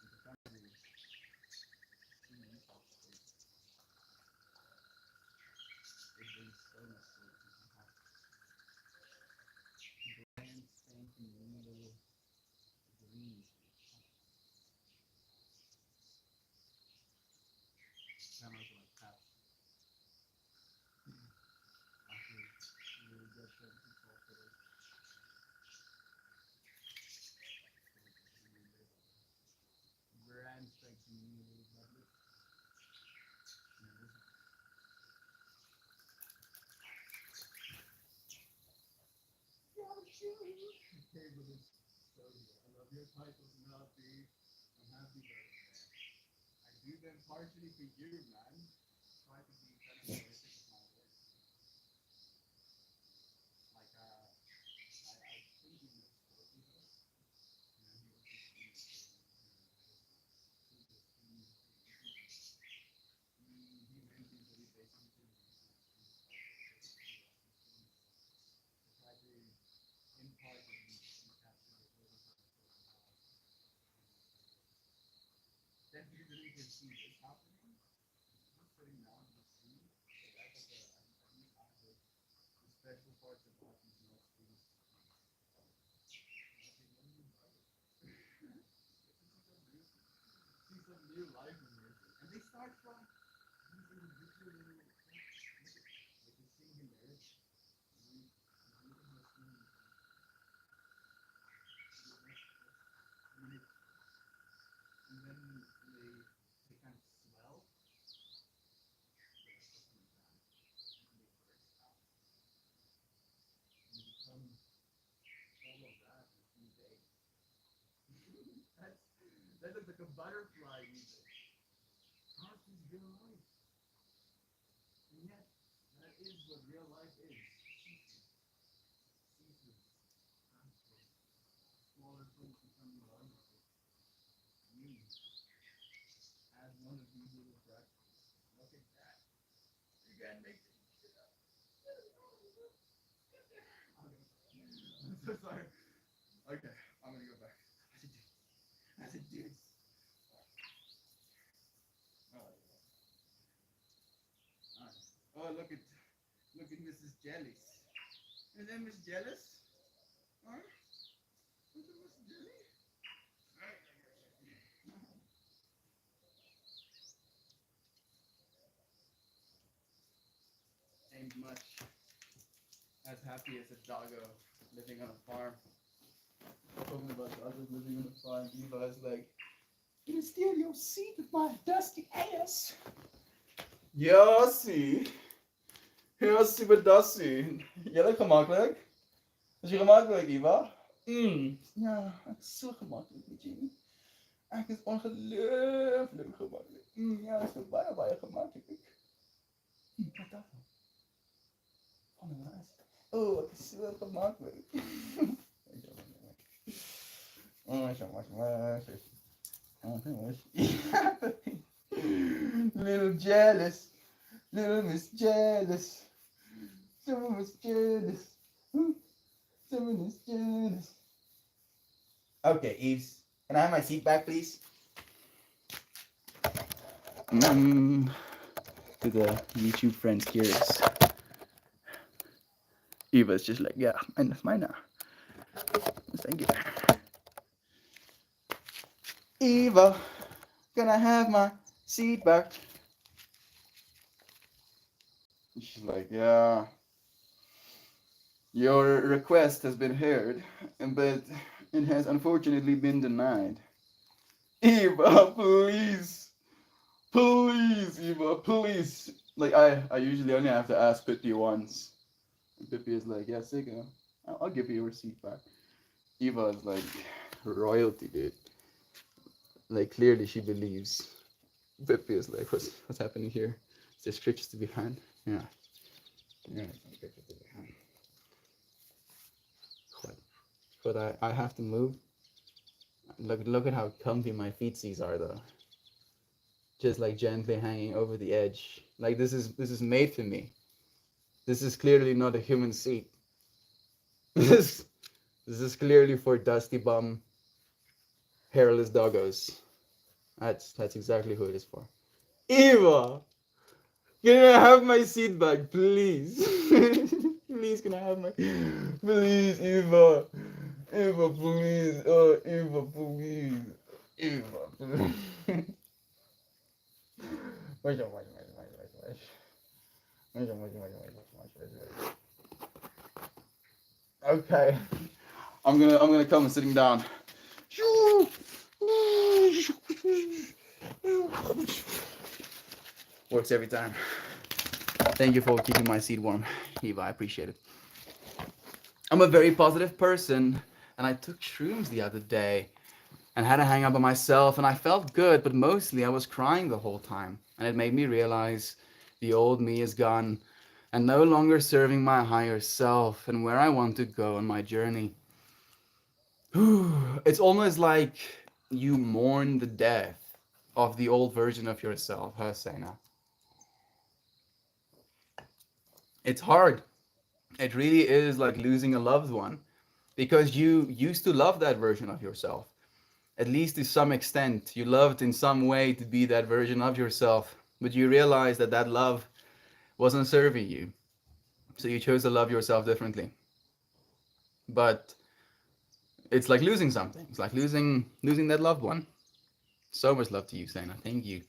in the country, in the Eastern States. It brings so much joy to my heart. Brand spanking new little dreams in the heart. Kind of like past after you get them to talk to us, brand spanking new little public. You know, this okay, but it's so good. I love your titles, Melody. I'm happy birthday. I do them partially for you, man. Try to be kind of poetic with my words. Like, I think you know Scorpio. You know, he was just in the same, he just, he mentions that he basically didn't to try to impart and encapsulate all the types of then you really can see this happening. He's sitting down in the sea. So that's like at least I heard the special parts about these North Sea seas. Okay, what do you love it? Get to see some new, life in here. And they start from these individual little like the singularity. You look at how small and then they kind of swell, the rest of them down, and they burst out. And they become all of that in a few days. that's like a butterfly even. How is real life? And yet, that is what real life is. Ceases, transforms. Smaller things become larger. You, as one of these little fractals. Look at that. You can make this shit up. I'm so sorry. Okay, I'm gonna go back. As a dude. Oh, look at Mrs. Jealous. Is that Miss Jealous? Huh? Is it Miss Jelly? Ain't much as happy as a doggo living on a farm. Talking about doggos living on a farm, Eva is like, "You gonna steal your seat with my dusty ass." Ja, zie. Ja, super dusty. Jij gemakkelijk? Is je gemakkelijk, Eva? Ja, het is zo gemakkelijk met Jimmy. Het is ongelooflijk gemakkelijk. Ja, het is bijna gemakkelijk. Wat dat? Van de wijs. Oh, het is zo gemakkelijk. Oh, zo makkelijk. Little jealous. Little Miss Jealous. Someone was jealous. Someone is jealous. Okay, Eves. Can I have my seat back, please? To the YouTube friends curious. Eva's just like, yeah, that's mine now. Thank you. Eva, can I have my seat back? She's like, yeah. Your request has been heard, but it has unfortunately been denied. Eva, please. Please, Eva, please. Like, I usually only have to ask Pippi once. And Pippi is like, yeah, Sigga, I'll give you your seat back. Eva is like, royalty, dude. Like, clearly she believes. Pippi is like, what's happening here? Is there scriptures to be behind? Yeah. Yeah, some scriptures to be behind. But I have to move. Look at how comfy my feetsies are, though. Just like gently hanging over the edge. Like this is made for me. This is clearly not a human seat. This this is clearly for dusty bum, hairless doggos. That's exactly who it is for. Eva, can I have my seat back, please? Please, can I have my? Please, Eva. Eva, please. Oh, Eva, please. Eva, please. Wait, wait, wait, wait, wait, wait. Wait, wait, wait, wait, wait. Okay. I'm gonna come sitting down. Works every time. Thank you for keeping my seat warm, Eva. I appreciate it. I'm a very positive person, and I took shrooms the other day and had a hang out by myself, and I felt good, but mostly I was crying the whole time, and it made me realize the old me is gone and no longer serving my higher self and where I want to go on my journey. It's almost like you mourn the death of the old version of yourself, huh, Sena? It's hard. It really is like losing a loved one because you used to love that version of yourself. At least to some extent, you loved in some way to be that version of yourself, but you realized that that love wasn't serving you. So you chose to love yourself differently. But it's like losing something. It's like losing that loved one. So much love to you, Sena. Thank you.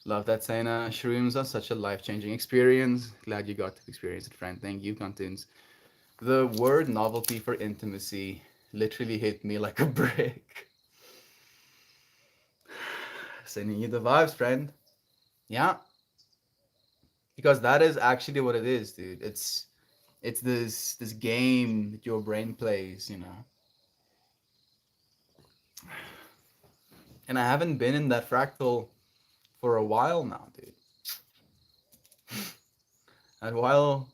Love that, Sena. Shrooms are such a life-changing experience. Glad you got to experience it, friend. Thank you, Cartoons. The word novelty for intimacy literally hit me like a brick. Sending you the vibes, friend. Yeah, because that is actually what it is, dude. It's this game that your brain plays, you know. And I haven't been in that fractal for a while now, dude. That while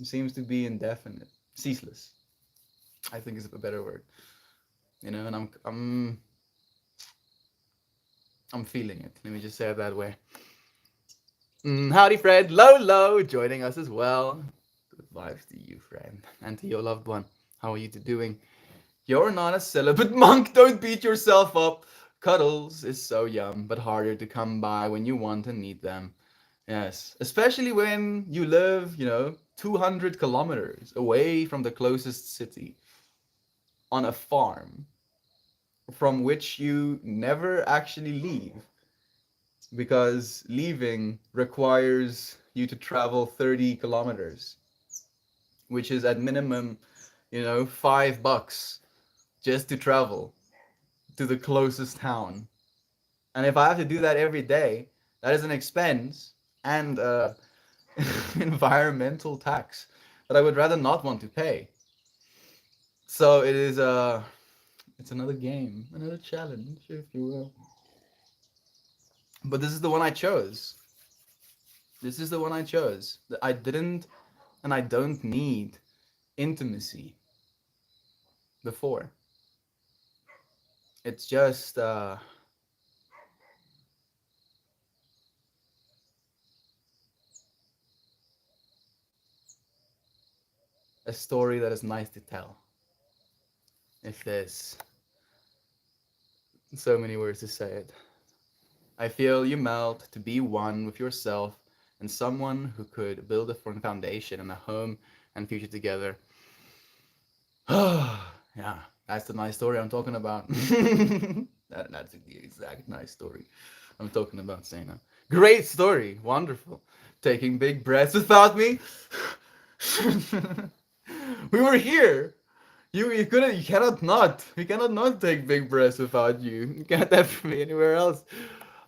seems to be indefinite, ceaseless. I think is a better word, you know. And I'm feeling it. Let me just say it that way. Howdy, Fred. Lolo joining us as well. Good vibes to you, friend, and to your loved one. How are you two doing? You're not a celibate monk. Don't beat yourself up. Cuddles is so yum, but harder to come by when you want and need them. Yes, especially when you live, 200 kilometers away from the closest city on a farm from which you never actually leave because leaving requires you to travel 30 kilometers, which is at minimum, $5 just to travel to the closest town. And if I have to do that every day, that is an expense and environmental tax that I would rather not want to pay. So it's another game, another challenge, if you will. But this is the one I chose. This is the one I chose. I didn't and I don't need intimacy before. It's just a story that is nice to tell. If there's so many words to say it. I feel you melt to be one with yourself and someone who could build a firm foundation and a home and future together. Yeah, that's the nice story I'm talking about. That's the exact nice story I'm talking about, Sena. Great story, wonderful. Taking big breaths without me. We were here. You cannot not. We cannot not take big breaths without you. You can't have me anywhere else.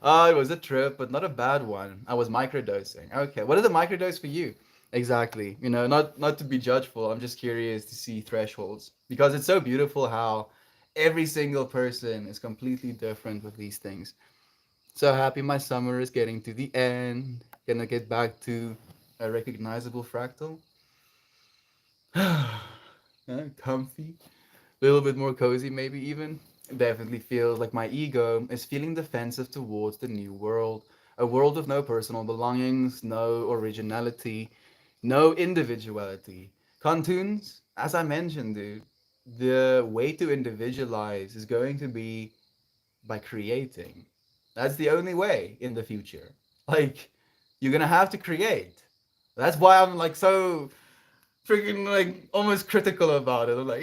It was a trip, but not a bad one. I was microdosing. Okay, what is the microdose for you? Exactly. Not to be judgeful. I'm just curious to see thresholds because it's so beautiful how every single person is completely different with these things. So happy my summer is getting to the end. Gonna get back to a recognizable fractal. Comfy, a little bit more cozy, maybe even. Definitely feels like my ego is feeling defensive towards the new world. A world with no personal belongings, no originality, No individuality. Cartoons, as I mentioned, dude, the way to individualize is going to be by creating. That's the only way in the future. Like, you're gonna have to create. That's why I'm like so freaking like almost critical about it. I'm like,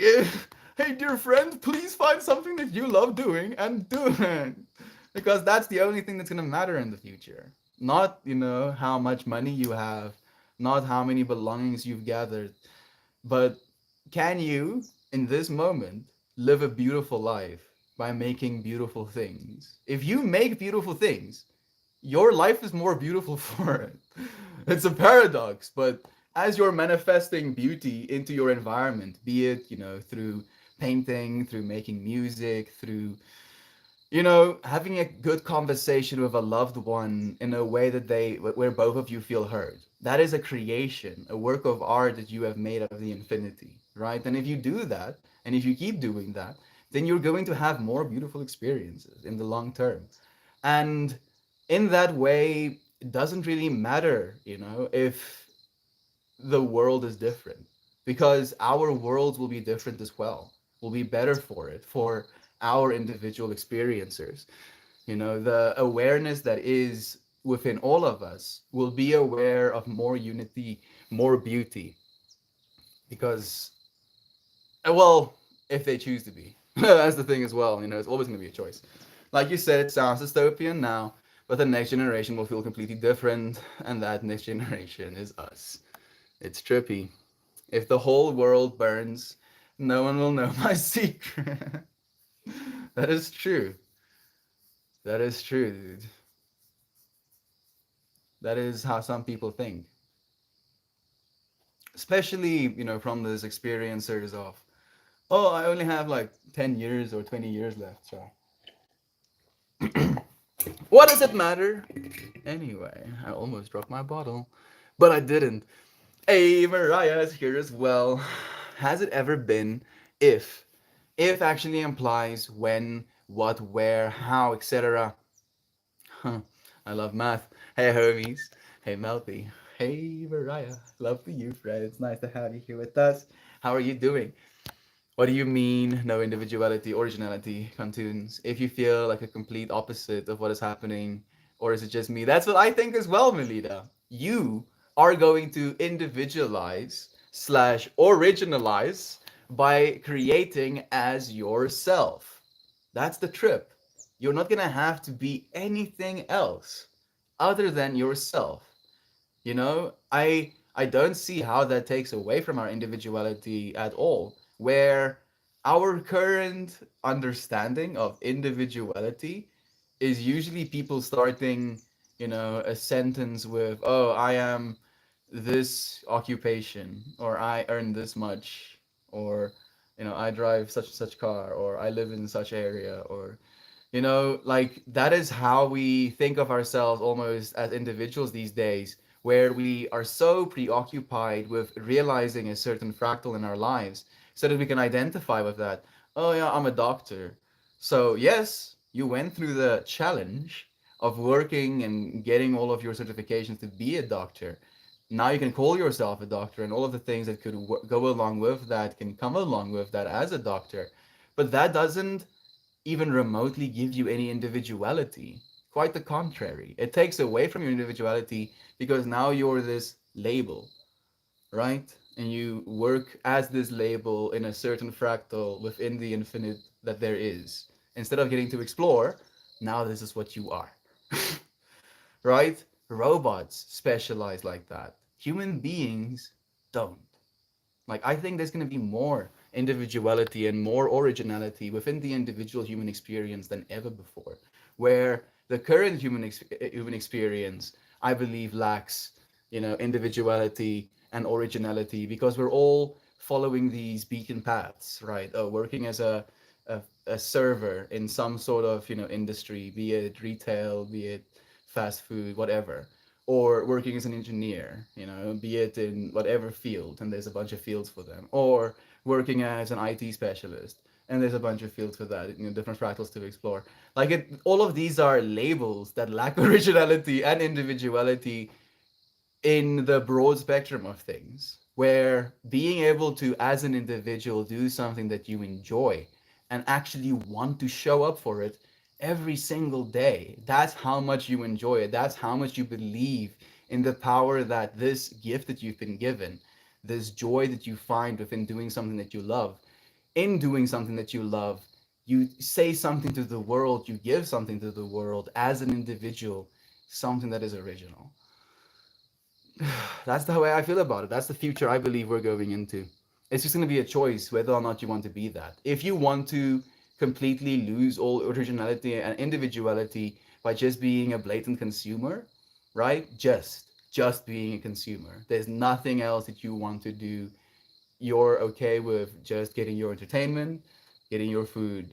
hey, dear friend, please find something that you love doing and do it. Because that's the only thing that's gonna matter in the future. Not, how much money you have, not how many belongings you've gathered, but can you, in this moment, live a beautiful life by making beautiful things? If you make beautiful things, your life is more beautiful for it. It's a paradox, but as you're manifesting beauty into your environment, be it, through painting, through making music, through, having a good conversation with a loved one in a way that where both of you feel heard. That is a creation, a work of art that you have made of the infinity, right? And if you do that, and if you keep doing that, then you're going to have more beautiful experiences in the long term. And in that way, it doesn't really matter, if the world is different, because our worlds will be different as well. Will be better for it, for our individual experiencers. The awareness that is within all of us will be aware of more unity, more beauty, because, well, if they choose to be. That's the thing as well. It's always going to be a choice. Like you said, it sounds dystopian now, but the next generation will feel completely different, and that next generation is us. It's trippy. If the whole world burns, no one will know my secret. That is true. That is true, dude. That is how some people think. Especially, from those experiencers of, oh, I only have like 10 years or 20 years left, so what does it matter? Anyway, I almost dropped my bottle, but I didn't. Hey, Mariah is here as well. Has it ever been if? If actually implies when, what, where, how, etc. Huh. I love math. Hey, homies. Hey, Melty. Hey, Mariah. Love to you, Fred. It's nice to have you here with us. How are you doing? What do you mean, no individuality, originality, cartoons? If you feel like a complete opposite of what is happening, or is it just me? That's what I think as well, Melita. You are going to individualize slash originalize by creating as yourself. That's the trip. You're not gonna have to be anything else other than yourself. I don't see how that takes away from our individuality at all, where our current understanding of individuality is usually people starting, a sentence with, oh, I am this occupation, or I earn this much, or I drive such and such car, or I live in such area, or like that is how we think of ourselves almost as individuals these days, where we are so preoccupied with realizing a certain fractal in our lives so that we can identify with that. Oh, yeah, I'm a doctor. So, yes, you went through the challenge of working and getting all of your certifications to be a doctor. Now you can call yourself a doctor, and all of the things that could go along with that can come along with that as a doctor. But that doesn't even remotely give you any individuality. Quite the contrary. It takes away from your individuality because now you're this label, right? And you work as this label in a certain fractal within the infinite that there is. Instead of getting to explore, now this is what you are. Right? Robots specialize like that. Human beings don't. Like, I think there's going to be more individuality and more originality within the individual human experience than ever before. Where the current human experience, I believe, lacks, individuality and originality because we're all following these beacon paths, right? Working as a server in some sort of, industry, be it retail, be it fast food, whatever, or working as an engineer, be it in whatever field, and there's a bunch of fields for them, or working as an IT specialist, and there's a bunch of fields for that, different fractals to explore. Like all of these are labels that lack originality and individuality in the broad spectrum of things, where being able to, as an individual, do something that you enjoy and actually want to show up for it every single day. That's how much you enjoy it. That's how much you believe in the power that this gift that you've been given, this joy that you find within doing something that you love, in doing something that you love, you say something to the world, you give something to the world as an individual, something that is original. That's the way I feel about it. That's the future I believe we're going into. It's just going to be a choice whether or not you want to be that. If you want to completely lose all originality and individuality by just being a blatant consumer, right? Just being a consumer. There's nothing else that you want to do. You're okay with just getting your entertainment, getting your food,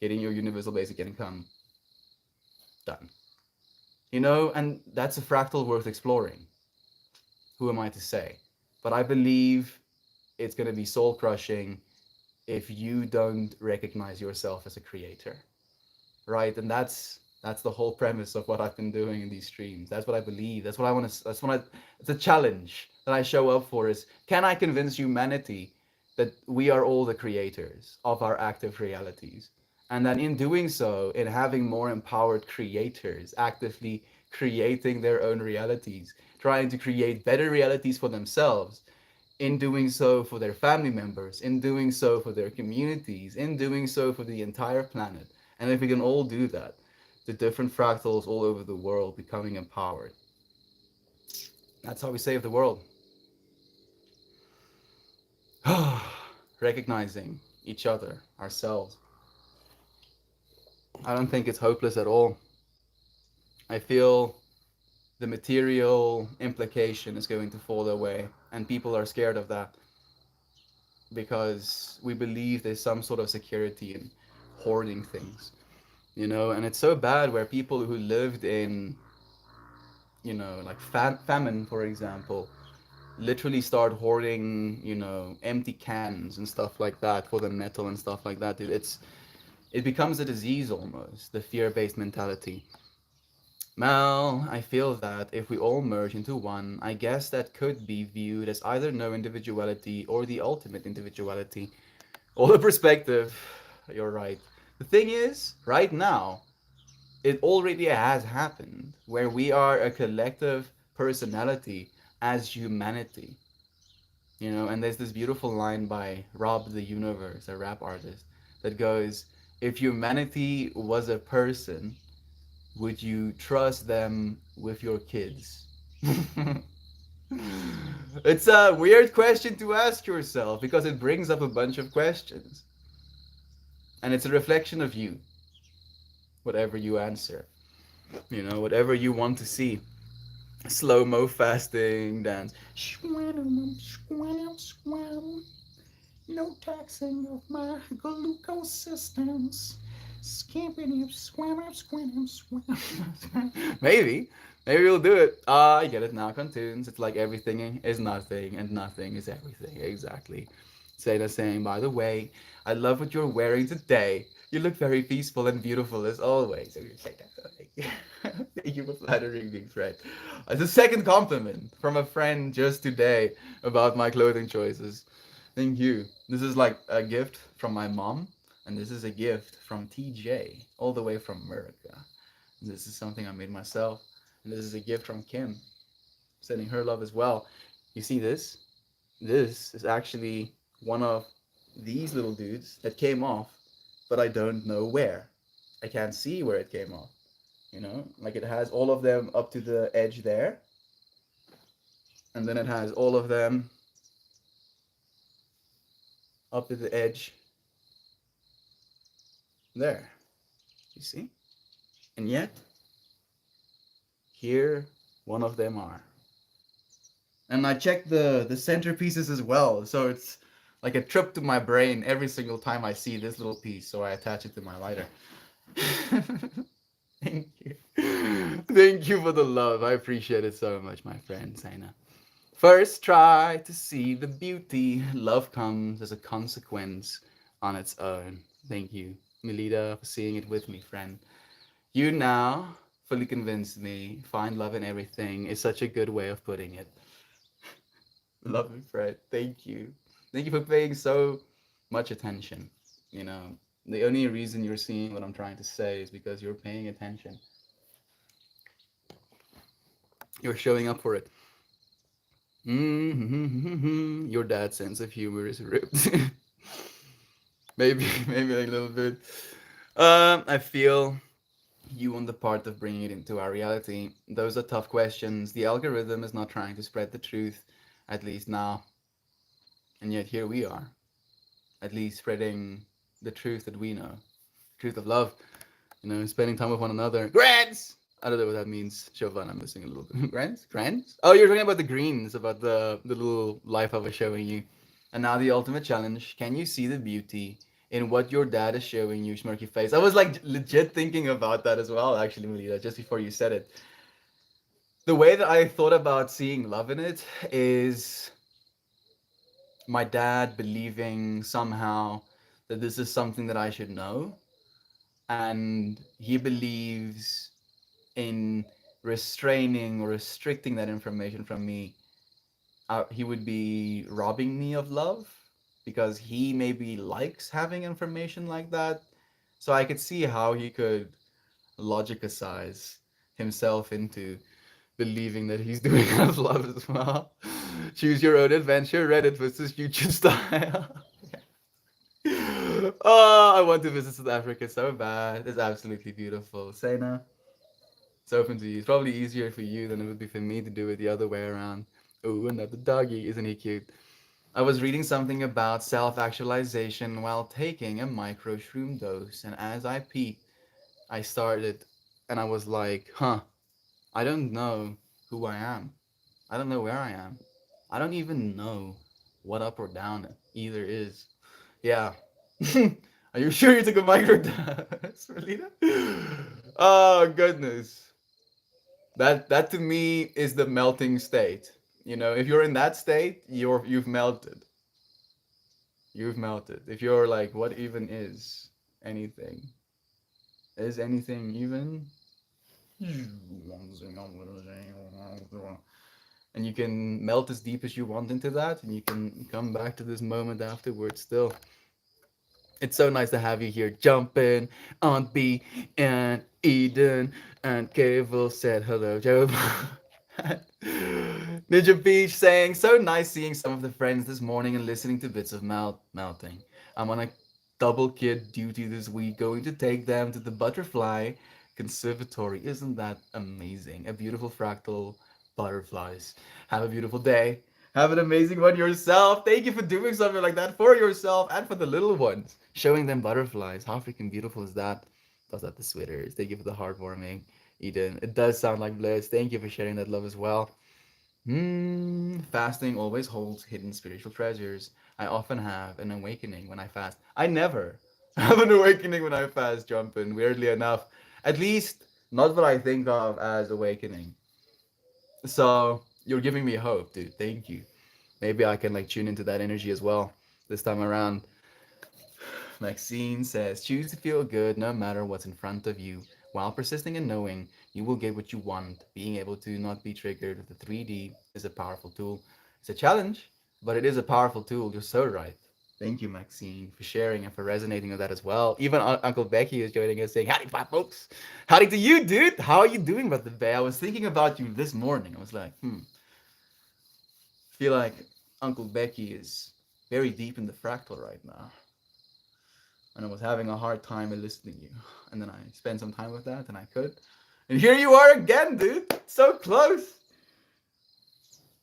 getting your universal basic income. Done. And that's a fractal worth exploring. Who am I to say? But I believe it's going to be soul crushing if you don't recognize yourself as a creator, right? And that's the whole premise of what I've been doing in these streams. That's what I believe. That's what I want to. That's what I. It's a challenge that I show up for. Is can I convince humanity that we are all the creators of our active realities, and that in doing so, in having more empowered creators actively creating their own realities, trying to create better realities for themselves, in doing so for their family members, in doing so for their communities, in doing so for the entire planet. And if we can all do that, the different fractals all over the world becoming empowered. That's how we save the world. Recognizing each other, ourselves. I don't think it's hopeless at all. I feel the material implication is going to fall away, and people are scared of that because we believe there's some sort of security in hoarding things, and it's so bad where people who lived in, like famine, for example, literally start hoarding, empty cans and stuff like that for the metal and stuff like that, dude. It becomes a disease almost, the fear-based mentality. Well, I feel that if we all merge into one, I guess that could be viewed as either no individuality or the ultimate individuality. All the perspective, you're right. The thing is, right now, it already has happened where we are a collective personality as humanity. And there's this beautiful line by Rob the Universe, a rap artist, that goes, if humanity was a person, would you trust them with your kids? It's a weird question to ask yourself because it brings up a bunch of questions. And it's a reflection of you, whatever you answer, whatever you want to see. Slow mo fasting dance. No taxing of my glucose systems. Skippity swam swam. Maybe we'll do it. Ah, I get it now. Contunes. It's like everything is nothing and nothing is everything. Exactly. Say the same. By the way, I love what you're wearing today. You look very peaceful and beautiful as always. So you say that. Thank you for flattering me, Fred. It's a second compliment from a friend just today about my clothing choices. Thank you. This is like a gift from my mom, and this is a gift from TJ, all the way from America. This is something I made myself, and this is a gift from Kim, sending her love as well. You see this? This is actually one of these little dudes that came off, but I don't know where. I can't see where it came off. Like it has all of them up to the edge there, and then it has all of them up to the edge there. You see? And yet, here one of them are. And I checked the centerpieces as well, so it's like a trip to my brain every single time I see this little piece, so I attach it to my lighter. Thank you. Thank you for the love. I appreciate it so much, my friend Saina. First, try to see the beauty. Love comes as a consequence on its own. Thank you, Melita, for seeing it with me, friend. You now fully convinced me. Find love in everything is such a good way of putting it. Love it, Fred. Thank you. Thank you for paying so much attention. You know, the only reason you're seeing what I'm trying to say is because you're paying attention. You're showing up for it. Your dad's sense of humor is ripped. Maybe, maybe a little bit. I feel you on the part of bringing it into our reality. Those are tough questions. The algorithm is not trying to spread the truth, at least now. And yet here we are, at least spreading the truth that we know, truth of love. Spending time with one another. Grants. I don't know what that means. Chauvin, I'm missing a little bit. Grants? Grants? Oh, you're talking about the greens, about the little life I was showing you. And now the ultimate challenge. Can you see the beauty in what your dad is showing you, smirky face? I was like legit thinking about that as well, actually, Melita, just before you said it. The way that I thought about seeing love in it is my dad believing somehow that this is something that I should know. And he believes in restraining or restricting that information from me. He would be robbing me of love because he maybe likes having information like that. So I could see how he could logicize himself into believing that he's doing enough love as well. Choose your own adventure, Reddit versus YouTube style. Oh, I want to visit South Africa so bad. It's absolutely beautiful. Sena, it's open to you. It's probably easier for you than it would be for me to do it the other way around. Oh, another doggy. Isn't he cute? I was reading something about self actualization while taking a micro shroom dose, and as I peaked, I started and I was like, huh, I don't know who I am. I don't know where I am. I don't even know what up or down either is. Yeah. Are you sure you took a micro dose, Melina? Oh goodness. That to me is the melting state. If you're in that state, you've melted. You've melted. If you're like, what even is anything? Is anything even? And you can melt as deep as you want into that, and you can come back to this moment afterwards still. It's so nice to have you here jumping on B and Eden and Cable said hello, Joe. Ninja Beach saying, so nice seeing some of the friends this morning and listening to bits of melting. I'm on a double kid duty this week, going to take them to the Butterfly Conservatory. Isn't that amazing? A beautiful fractal butterflies. Have a beautiful day. Have an amazing one yourself. Thank you for doing something like that for yourself and for the little ones. Showing them butterflies. How freaking beautiful is that? Those are the sweaters. Thank you for the heartwarming, Eden. It does sound like bliss. Thank you for sharing that love as well. Fasting always holds hidden spiritual treasures. I often have an awakening when I fast. I never have an awakening when I fast, jumping, weirdly enough. At least, not what I think of as awakening. So, you're giving me hope, dude. Thank you. Maybe I can like tune into that energy as well this time around. Maxine says, choose to feel good no matter what's in front of you. While persisting in knowing you will get what you want, being able to not be triggered with the 3D is a powerful tool. It's a challenge, but it is a powerful tool. You're so right. Thank you, Maxine, for sharing and for resonating with that as well. Even Uncle Becky is joining us saying, howdy, pop folks. Howdy to you, dude. How are you doing, Brother Bay? I was thinking about you this morning. I was like, feel like Uncle Becky is very deep in the fractal right now. And I was having a hard time listening to you. And then I spent some time with that and I could. And here you are again, dude. So close.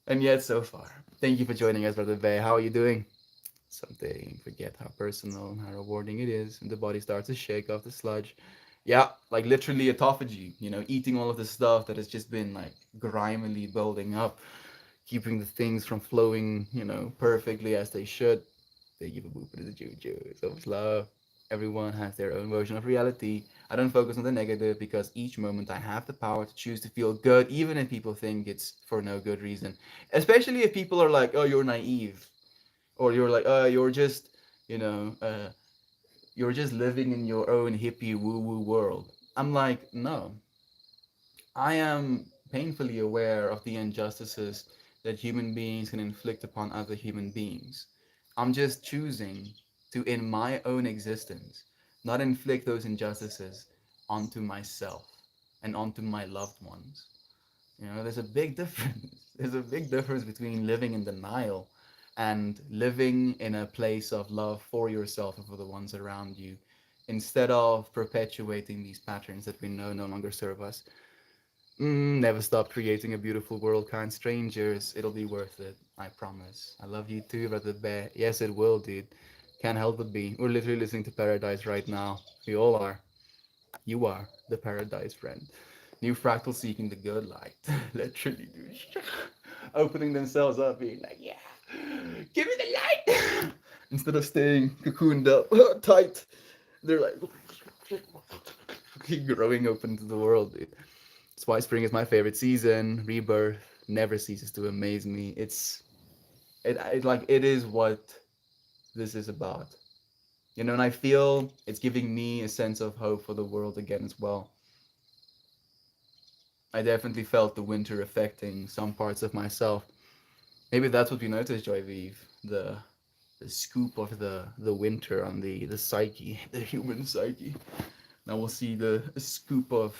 And yet so far. Thank you for joining us, Brother Bay. How are you doing? Something, forget how personal and how rewarding it is. And the body starts to shake off the sludge. Yeah, like literally autophagy, eating all of the stuff that has just been like grimily building up, keeping the things from flowing, perfectly as they should. Thank you for booping the juju. So much love. Everyone has their own version of reality. I don't focus on the negative because each moment I have the power to choose to feel good, even if people think it's for no good reason. Especially if people are like, oh, you're naive. Or you're like, oh, you know, uh, you're just living in your own hippie woo woo world. I'm like, no. I am painfully aware of the injustices that human beings can inflict upon other human beings. I'm just choosing to, in my own existence, not inflict those injustices onto myself and onto my loved ones. You know, there's a big difference. There's a big difference between living in denial and living in a place of love for yourself and for the ones around you, instead of perpetuating these patterns that we know no longer serve us. Never stop creating a beautiful world, kind strangers. It'll be worth it. I promise. I love you too, Brother Bear. Yes, it will, dude. Can't help but be. We're literally listening to Paradise right now. We all are. You are the Paradise friend. New fractal seeking the good light. Literally, dude. Opening themselves up, being like, yeah, give me the light. Instead of staying cocooned up tight, they're like, keep growing open to the world, dude. That's why spring is my favorite season. Rebirth never ceases to amaze me. It is what this is about. You know, and I feel it's giving me a sense of hope for the world again as well. I definitely felt the winter affecting some parts of myself. Maybe that's what we noticed, Joy Vive. The scoop of the winter on the psyche, the human psyche. Now we'll see the scoop of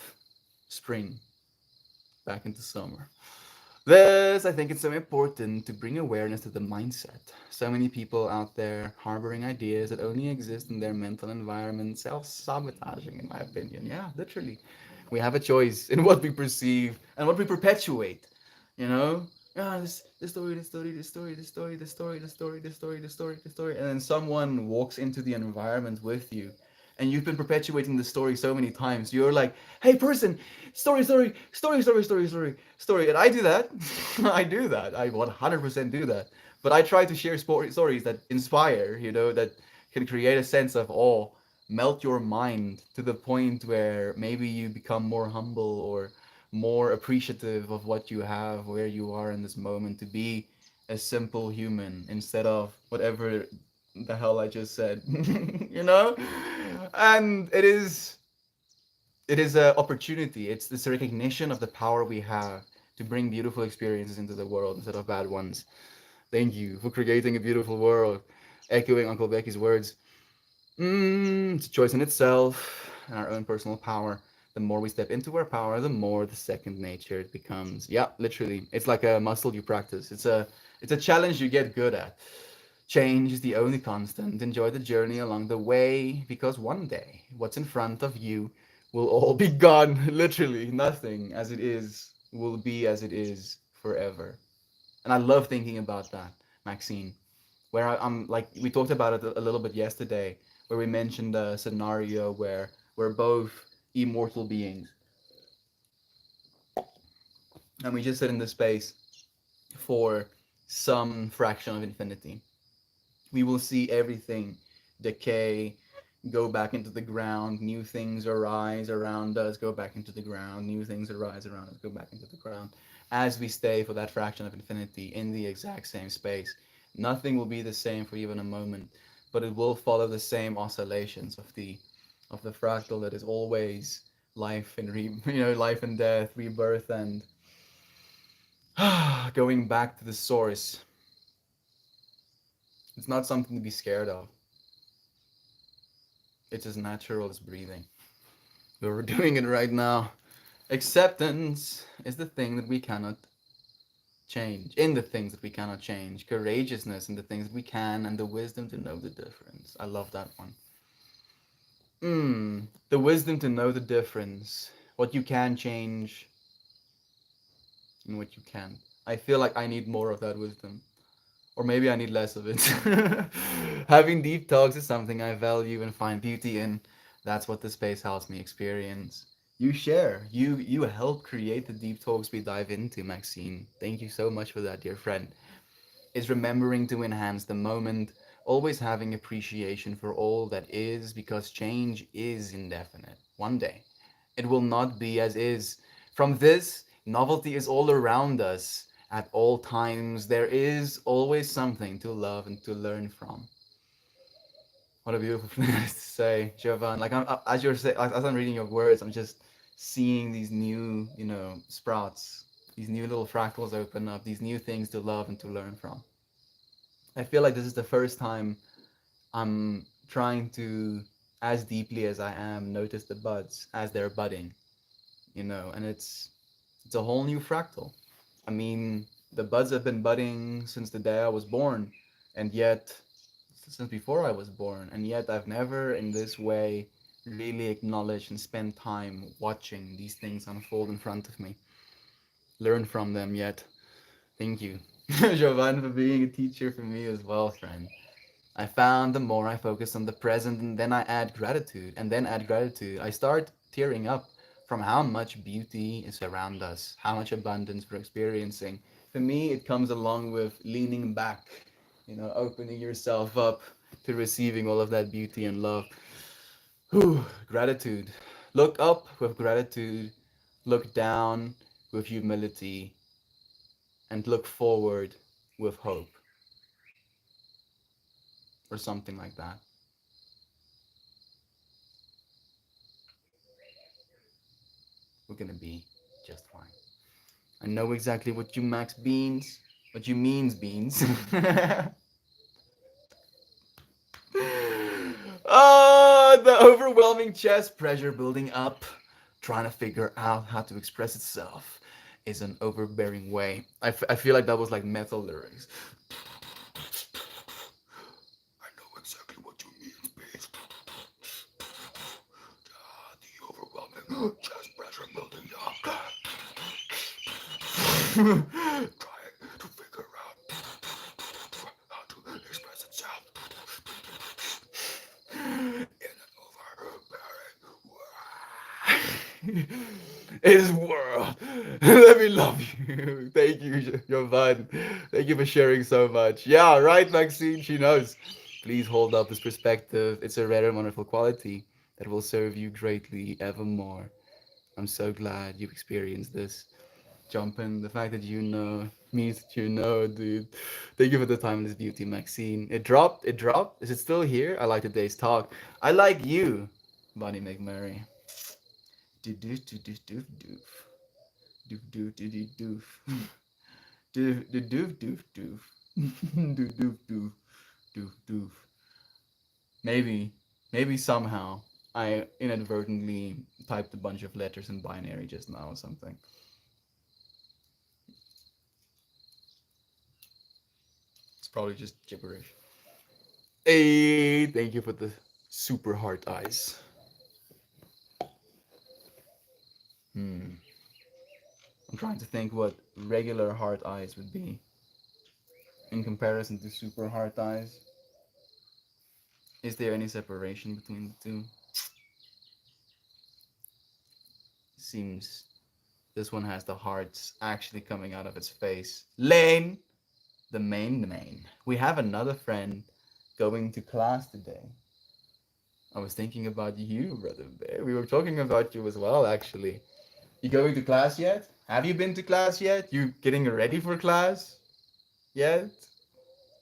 spring back into summer. This, I think it's so important to bring awareness to the mindset. So many people out there harboring ideas that only exist in their mental environment, self sabotaging, in my opinion. Yeah, literally. We have a choice in what we perceive and what we perpetuate. You know? Yeah, this story, this story, this story, this story, this story, this story, this story, this story, this story. And then someone walks into the environment with you and you've been perpetuating the story so many times. You're like, hey person, story, story, story, story, story, story, story. And I do that. I do that. I 100% do that. But I try to share stories that inspire, you know, that can create a sense of awe, melt your mind to the point where maybe you become more humble or more appreciative of what you have, where you are in this moment, to be a simple human instead of whatever the hell I just said. You know? And it is a opportunity. It's this recognition of the power we have to bring beautiful experiences into the world instead of bad ones. Thank you for creating a beautiful world. Echoing Uncle Becky's words, it's a choice in itself and our own personal power. The more we step into our power, the more the second nature it becomes. Yeah, literally, it's like a muscle you practice. It's a challenge you get good at. Change is the only constant. Enjoy the journey along the way because one day what's in front of you will all be gone. Literally, nothing as it is will be as it is forever. And I love thinking about that, Maxine. Where I'm like, we talked about it a little bit yesterday, where we mentioned a scenario where we're both immortal beings and we just sit in the space for some fraction of infinity. We will see everything decay, go back into the ground, new things arise around us, go back into the ground, new things arise around us, go back into the ground. As we stay for that fraction of infinity in the exact same space, nothing will be the same for even a moment, but it will follow the same oscillations of the fractal that is always life and life and death, rebirth, and going back to the source. It's not something to be scared of. It's as natural as breathing. We're doing it right now. Acceptance is the thing that we cannot change. In the things that we cannot change. Courageousness in the things that we can, and the wisdom to know the difference. I love that one. The wisdom to know the difference. What you can change and what you can't. I feel like I need more of that wisdom. Or maybe I need less of it. Having deep talks is something I value and find beauty in. That's what the space helps me experience. You share. You help create the deep talks we dive into, Maxine. Thank you so much for that, dear friend. Is remembering to enhance the moment, always having appreciation for all that is, because change is indefinite. One day, it will not be as is. From this, novelty is all around us at all times. There is always something to love and to learn from. What a beautiful thing to say, Jovan. Like as you're saying, as I'm reading your words, I'm just seeing these new, sprouts, these new little fractals open up, these new things to love and to learn from. I feel like this is the first time I'm trying to, as deeply as I am, notice the buds as they're budding, and it's a whole new fractal. I mean, the buds have been budding since the day I was born, and yet, since before I was born, and yet I've never in this way really acknowledged and spent time watching these things unfold in front of me, learn from them yet. Thank you, Jovan, for being a teacher for me as well, friend. I found the more I focus on the present and then I add gratitude and then add gratitude, I start tearing up from how much beauty is around us, how much abundance we're experiencing. For me, it comes along with leaning back, opening yourself up to receiving all of that beauty and love. Whew, gratitude. Look up with gratitude, look down with humility, and look forward with hope, or something like that. We're gonna be just fine. I know exactly what you Max Beans, what you means beans. The overwhelming chest pressure building up, trying to figure out how to express itself is an overbearing way. I feel like that was like metal lyrics. I know exactly what you mean, beans. The overwhelming chest pressure building up. Trying to figure out how to express itself in an overbearing way. It is world. Let me love you. Thank you, Jovan. Thank you for sharing so much. Yeah, right, Maxine. She knows. Please hold up this perspective. It's a rare and wonderful quality that will serve you greatly evermore. I'm so glad you experienced this. Jumping, the fact that you know means that you know, dude. Thank you for the timeless beauty, Maxine. It dropped. It dropped. Is it still here? I like today's talk. I like you, Bonnie McMurray. Doof doof doof doof doof doof doof doof doof doof doof doof doof doof doof doof doof doof. Maybe, maybe somehow I inadvertently typed a bunch of letters in binary just now or something. It's probably just gibberish. Hey, thank you for the super heart eyes. Hmm. I'm trying to think what regular heart eyes would be in comparison to super heart eyes. Is there any separation between the two? Seems this one has the hearts actually coming out of its face. Lane, the main. We have another friend going to class today. I was thinking about you, brother bear. We were talking about you as well, actually. You going to class yet? Have you been to class yet? You getting ready for class yet?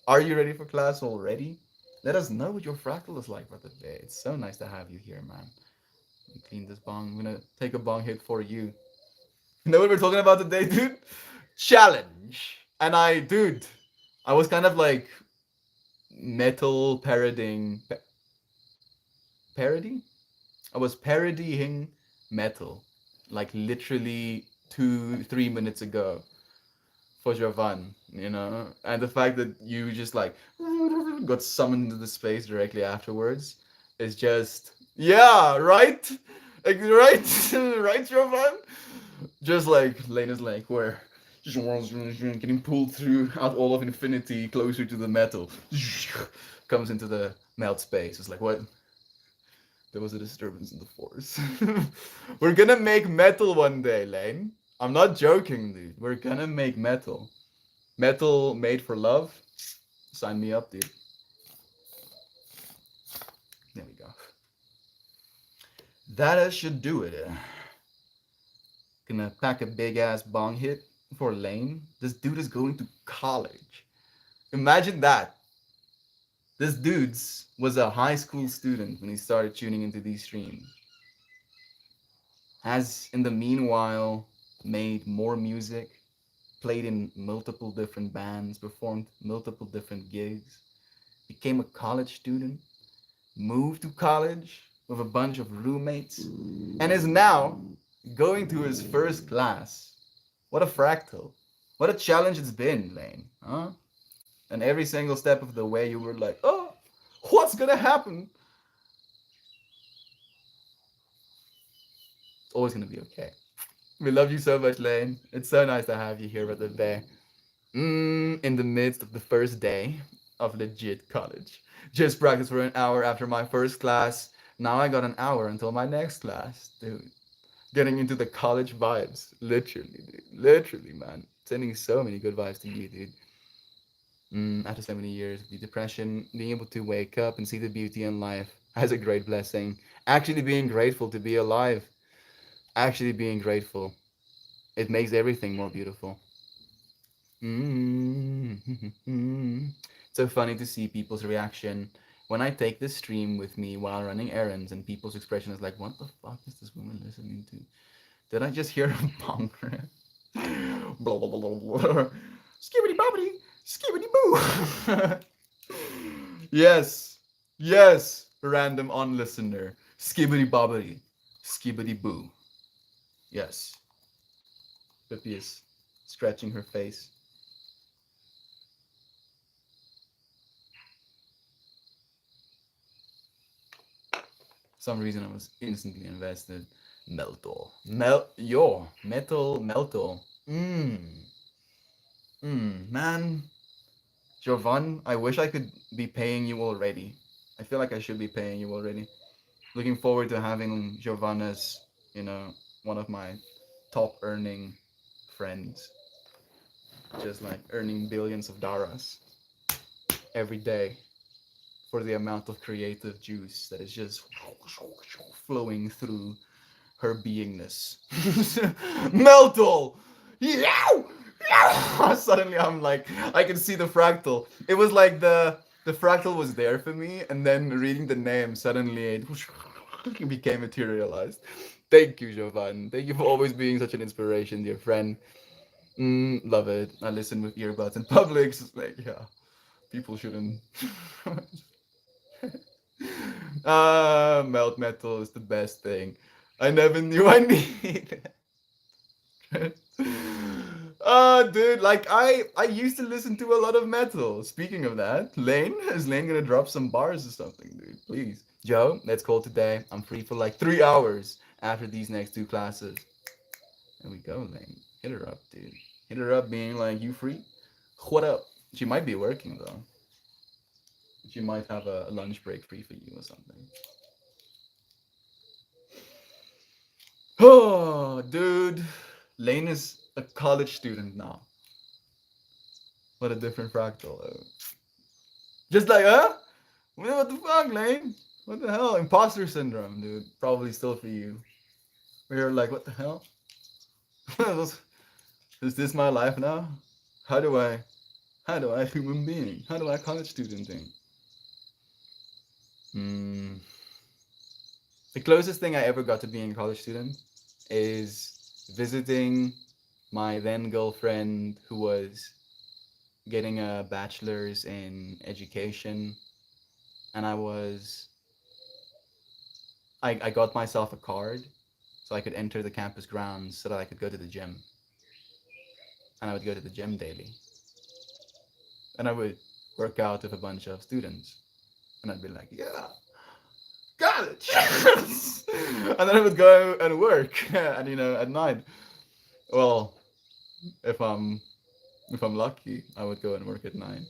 Are you ready for class already? Let us know what your fractal is like, brother bear. It's so nice to have you here, man. Let me clean this bong. I'm gonna take a bong hit for you. You know what we're talking about today, dude? Challenge. And dude, I was kind of like metal parodying. Parody? I was parodying metal. Like literally 3 minutes ago for Jovan, And the fact that you just like got summoned into the space directly afterwards is just. Yeah, right? Like, right? Right, Jovan? Just like Lena's like, where just getting pulled through out all of infinity closer to the metal. Comes into the melt space. It's like, what? There was a disturbance in the force. We're gonna make metal one day, Lane. I'm not joking, dude. We're gonna make metal. Metal made for love. Sign me up, dude. There we go. That should do it. Gonna pack a big ass bong hit for Lane. This dude is going to college. Imagine that. This dude's was a high school student when he started tuning into these streams. has in the meanwhile made more music, played in multiple different bands, performed multiple different gigs, became a college student, moved to college with a bunch of roommates, and is now going to his first class. What a fractal. What a challenge it's been, Lane. Huh? And every single step of the way you were like, oh, what's gonna happen? It's always gonna be okay. We love you so much, Lane. It's so nice to have you here with the bear. In the midst of the first day of legit college. Just practiced for an hour after my first class. Now I got an hour until my next class, dude. Getting into the college vibes. Literally, dude. Literally, man. Sending so many good vibes to you, dude. After so many years, the depression, being able to wake up and see the beauty in life as a great blessing. Actually being grateful to be alive. Actually being grateful. It makes everything more beautiful. So funny to see people's reaction when I take this stream with me while running errands, and people's expression is like, "What the fuck is this woman listening to? Did I just hear a bong rip? Blah blah blah blah blah. Skibbity bobbity, skibbity boo." Yes, yes, random on listener. Skibbity bobbity, skibbity boo. Yes, Pippi is scratching her face. Some reason I was instantly invested. Meltor. Metal Meltor. Man. Jovan, I wish I could be paying you already. I feel like I should be paying you already. Looking forward to having Jovan as, one of my top earning friends. Just like earning billions of dollars every day for the amount of creative juice that is just flowing through her beingness. Meltal! Yeah! Suddenly I'm like, I can see the fractal. It was like the fractal was there for me, and then reading the name, suddenly it became materialized. Thank you, Jovan. Thank you for always being such an inspiration, dear friend. Love it. I listen with earbuds in public. It's like, yeah, people shouldn't. Melt metal is the best thing. I never knew I needed it. Dude, like I used to listen to a lot of metal. Speaking of that, Lane, is Lane gonna drop some bars or something, dude? Please. Joe, let's call today. I'm free for like 3 hours after these next two classes. There we go, Lane. Hit her up, dude. Hit her up being like, you free? What up? She might be working though. She might have a lunch break free for you or something. Oh, dude. Lane is a college student now. What a different fractal. Just like, huh? What the fuck, Lane? What the hell? Imposter syndrome, dude. Probably still for you. Where you're like, what the hell? Is this my life now? How do I human being? How do I college student thing? Hmm. The closest thing I ever got to being a college student is visiting my then girlfriend who was getting a bachelor's in education, and I got myself a card so I could enter the campus grounds so that I could go to the gym. And I would go to the gym daily. And I would work out with a bunch of students. And I'd be like, yeah, college. And then I would go and work and at night. Well, if I'm lucky, I would go and work at 9.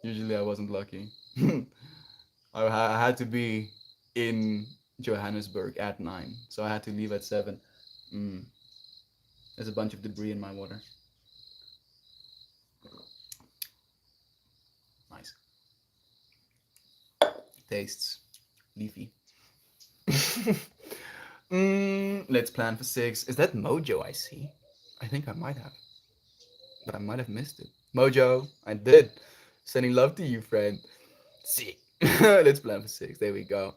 Usually I wasn't lucky. I had to be in Johannesburg at 9, so I had to leave at 7. Mm. There's a bunch of debris in my water. Nice. Tastes leafy. Let's plan for 6. Is that Mojo I see? I think I might have, but I might have missed it. Mojo, I did. Sending love to you, friend. See. Let's plan for 6. There we go.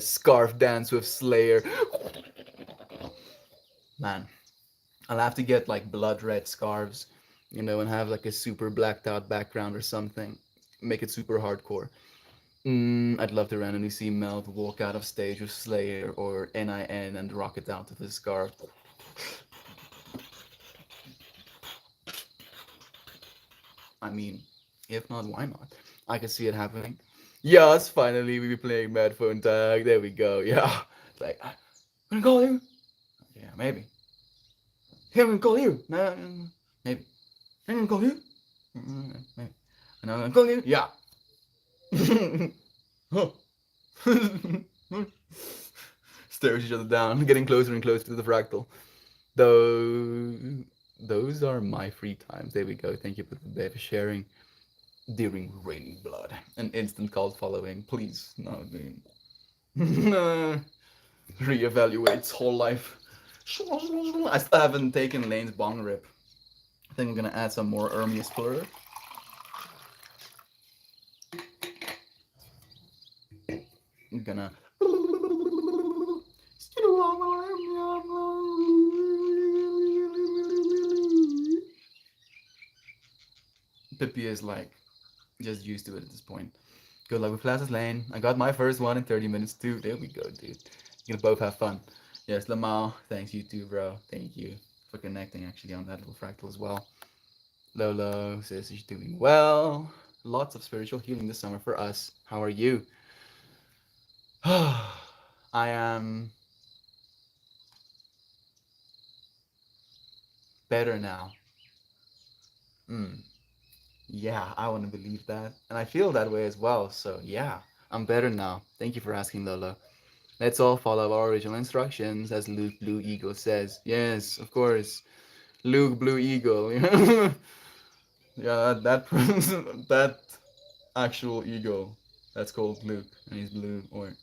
Scarf dance with Slayer. Man, I'll have to get like blood red scarves, and have like a super blacked out background or something. Make it super hardcore. I'd love to randomly see Melt walk out of stage with Slayer or NIN and rock it out with his scarf. I mean, if not, why not? I can see it happening. Yes, finally we be playing Mad Phone Tag. There we go. Yeah. It's like, I'm gonna call you. Yeah, maybe. Hey, I'm gonna call you. No, maybe. I'm gonna call you. Maybe. And I'm gonna call you. Yeah. Huh. Stares each other down, getting closer and closer to the fractal. Those, those are my free times. There we go. Thank you for sharing. During Raining Blood, an instant cult following. Please, no, dude. Reevaluates whole life. I still haven't taken Lane's bong rip. I think I'm gonna add some more Ermias Plur. I'm gonna. Pippi is like just used to it at this point. Good luck with Classes Lane. I got my first one in 30 minutes too. There we go, dude. You can both have fun. Yes, Lamau, thanks you too, bro. Thank you for connecting actually on that little fractal as well. Lolo says she's doing well. Lots of spiritual healing this summer for us. How are you? I am better now. Mm, yeah, I want to believe that. And I feel that way as well. So, yeah, I'm better now. Thank you for asking, Lolo. Let's all follow our original instructions, as Luke Blue Eagle says. Yes, of course. Luke Blue Eagle. Yeah, that that actual eagle that's called Luke, and he's blue, or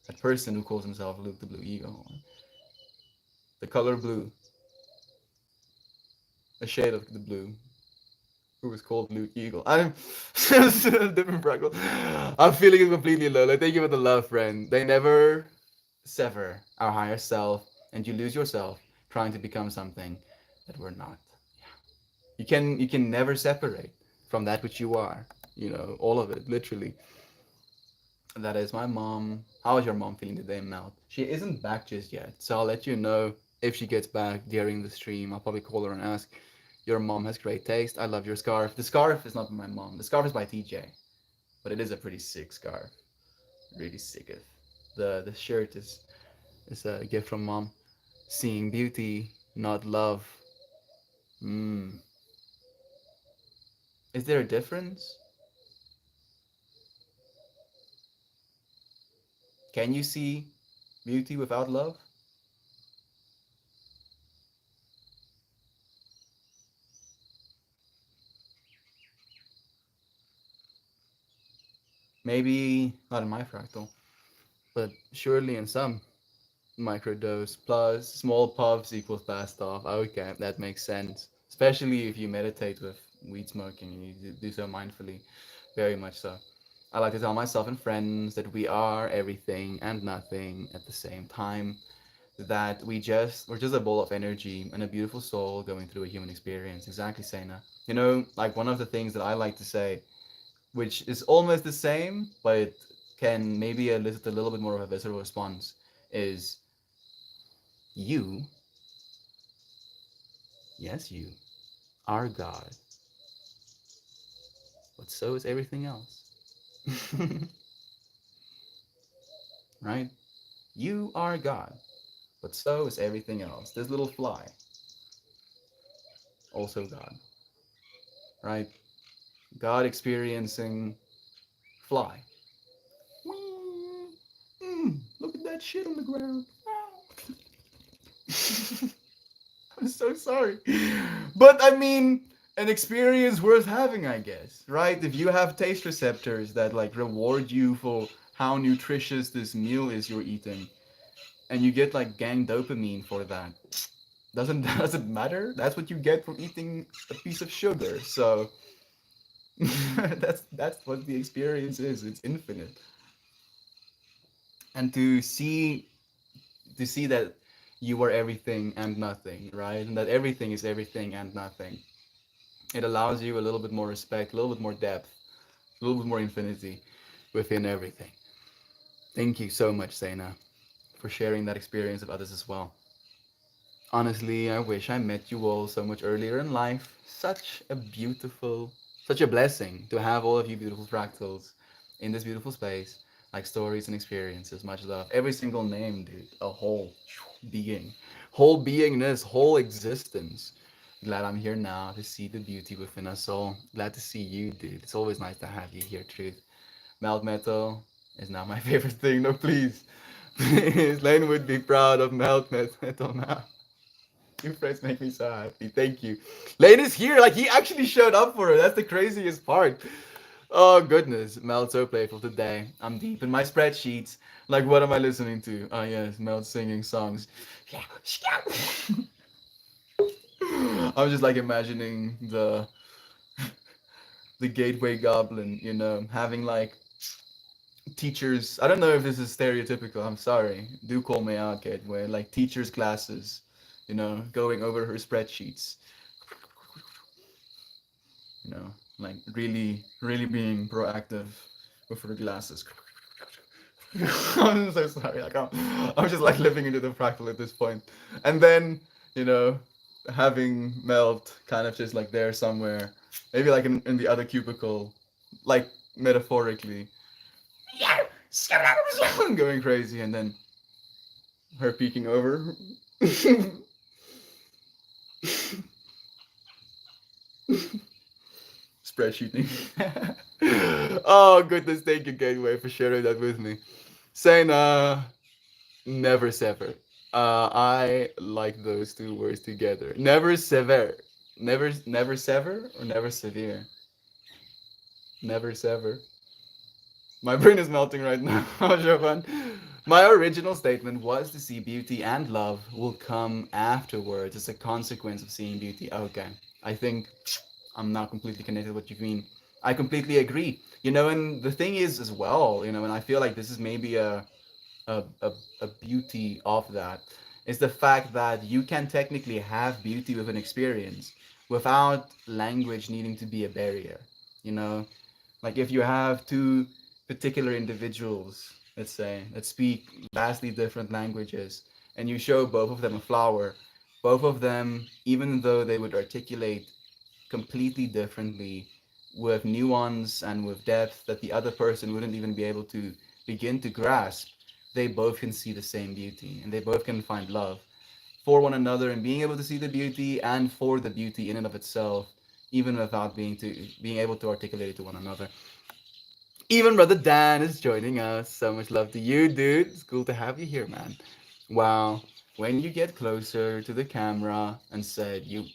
that person who calls himself Luke the Blue Eagle, the color blue, a shade of the blue, who is called Luke Eagle. I'm different freckle. I'm feeling it completely low. Like, thank you for the love, friend. They never sever our higher self, and you lose yourself trying to become something that we're not. You can never separate from that which you are. All of it, literally. That is my mom. How is your mom feeling today, Mel? She isn't back just yet, so I'll let you know if she gets back during the stream. I'll probably call her and ask. Your mom has great taste. I love your scarf. The scarf is not by my mom. The scarf is by TJ, but it is a pretty sick scarf. Really sick. The shirt is a gift from mom. Seeing beauty, not love. Hmm. Is there a difference? Can you see beauty without love? Maybe not in my fractal, but surely in some. Microdose plus small puffs equals fast off. Okay, that makes sense. Especially if you meditate with weed smoking and you do so mindfully. Very much so. I like to tell myself and friends that we are everything and nothing at the same time. That we're just a ball of energy and a beautiful soul going through a human experience. Exactly, Sena. Like one of the things that I like to say, which is almost the same, but it can maybe elicit a little bit more of a visceral response, is you, yes, you, are God, but so is everything else. Right? You are God, but so is everything else. This little fly, also God, right? God experiencing fly. Look at that shit on the ground. I'm so sorry. But I mean, an experience worth having, I guess, right? If you have taste receptors that like reward you for how nutritious this meal is you're eating, and you get like gang dopamine for that, doesn't matter. That's what you get from eating a piece of sugar. So that's what the experience is. It's infinite. And to see that you are everything and nothing, right? And that everything is everything and nothing. It allows you a little bit more respect, a little bit more depth, a little bit more infinity within everything. Thank you so much, Sena, for sharing that experience of others as well. Honestly, I wish I met you all so much earlier in life. Such a blessing to have all of you beautiful fractals in this beautiful space, like stories and experiences. Much love. Every single name, dude. A whole being, whole beingness, whole existence. Glad I'm here now to see the beauty within us all. Glad to see you, dude. It's always nice to have you here, Truth. Melt Metal is not my favorite thing. No, please. Please, Lane would be proud of Melt Metal now. You friends make me so happy. Thank you. Lane is here. Like, he actually showed up for it. That's the craziest part. Oh, goodness. Mel's so playful today. I'm deep in my spreadsheets. Like, what am I listening to? Oh, yes, Mel singing songs. I'm just like imagining the gateway goblin, having like teachers. I don't know if this is stereotypical. I'm sorry. Do call me out, gateway. Like teachers' classes, going over her spreadsheets, like really, really being proactive with her glasses. I'm so sorry. Like I'm just like living into the fractal at this point. And then, you know, having Melt kind of just like there somewhere, maybe like in the other cubicle, like metaphorically, going crazy, and then her peeking over. Spreadsheeting. Oh goodness, thank you, Gateway, for sharing that with me. Saying never sever. I like those two words together. Never sever. Never sever or never severe. Never sever. My brain is melting right now, Jovan. My original statement was to see beauty and love will come afterwards as a consequence of seeing beauty. Okay. I think I'm not completely connected with what you mean. I completely agree. And the thing is as well, and I feel like this is maybe a, a, a beauty of that is the fact that you can technically have beauty with an experience without language needing to be a barrier. You know, like if you have two particular individuals, let's say, that speak vastly different languages, and you show both of them a flower, both of them, even though they would articulate completely differently with nuance and with depth that the other person wouldn't even be able to begin to grasp, they both can see the same beauty and they both can find love for one another and being able to see the beauty and for the beauty in and of itself, even without being able to articulate it to one another. Even brother Dan is joining us. So much love to you, dude. It's cool to have you here, man. Wow. When you get closer to the camera and said you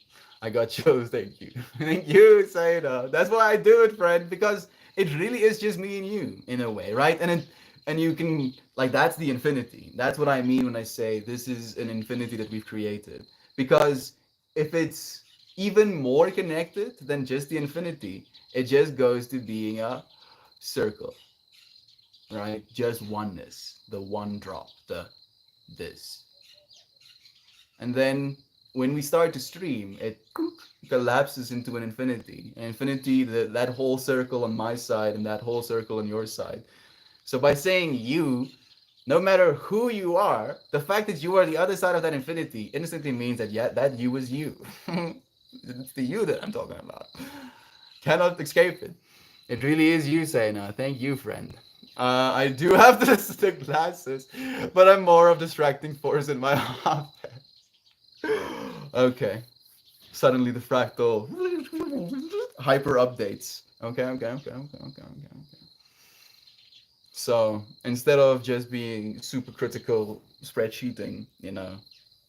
I got chills, thank you. Thank you, Saida. That's why I do it, friend, because it really is just me and you in a way, right? And you can like that's the infinity. That's what I mean when I say this is an infinity that we've created. Because if it's even more connected than just the infinity, it just goes to being a circle, right? Just oneness, the one drop, the this. And then when we start to stream, it collapses into an infinity. An infinity, that whole circle on my side and that whole circle on your side. So by saying you, no matter who you are, the fact that you are the other side of that infinity instantly means that yeah, that you is you. It's the you that I'm talking about. Cannot escape it. It really is you, Sena. Thank you, friend. I do have the glasses, but I'm more of distracting force in my office. Okay. Suddenly the fractal hyper updates. Okay. So instead of just being super critical spreadsheeting,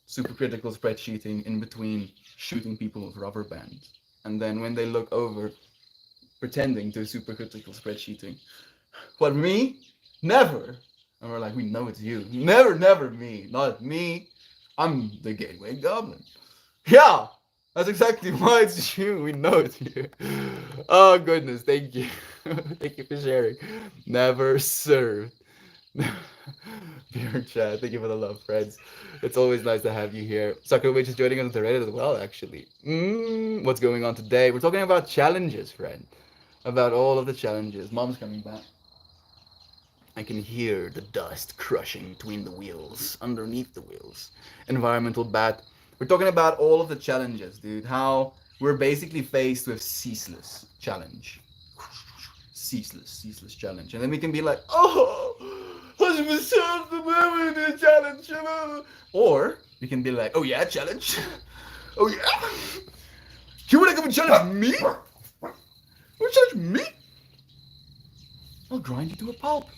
super critical spreadsheeting in between shooting people with rubber bands. And then when they look over, pretending to super critical spreadsheeting. But me? Never. And we're like, we know it's you. Never, never me. Not me. I'm the gateway goblin. Yeah, that's exactly why it's you. We know it's you. Oh goodness, thank you. Thank you for sharing. Never served. Pure chat. Thank you for the love, friends. It's always nice to have you here. Sakurovich is joining us on the Reddit as well, actually. What's going on today? We're talking about challenges, friend. About all of the challenges. Mom's coming back. I can hear the dust crushing between the wheels, underneath the wheels. Environmental bat. We're talking about all of the challenges, dude. How we're basically faced with ceaseless challenge. Ceaseless challenge. And then we can be like, oh, 100% the moment the challenge. Or we can be like, oh yeah, challenge. Oh yeah? You wanna come and challenge me? You wanna challenge me? I'll grind you to a pulp.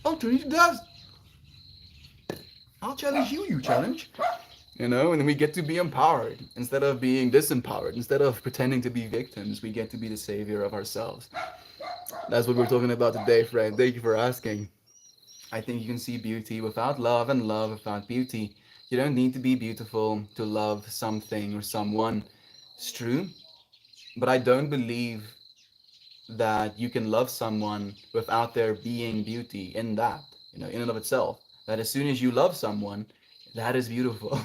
I'll turn you to dust. I'll challenge you, you challenge. You know, and then we get to be empowered instead of being disempowered. Instead of pretending to be victims, we get to be the savior of ourselves. That's what we're talking about today, friend. Thank you for asking. I think you can see beauty without love and love without beauty. You don't need to be beautiful to love something or someone. It's true, but I don't believe that you can love someone without there being beauty in that, in and of itself. That as soon as you love someone, that is beautiful.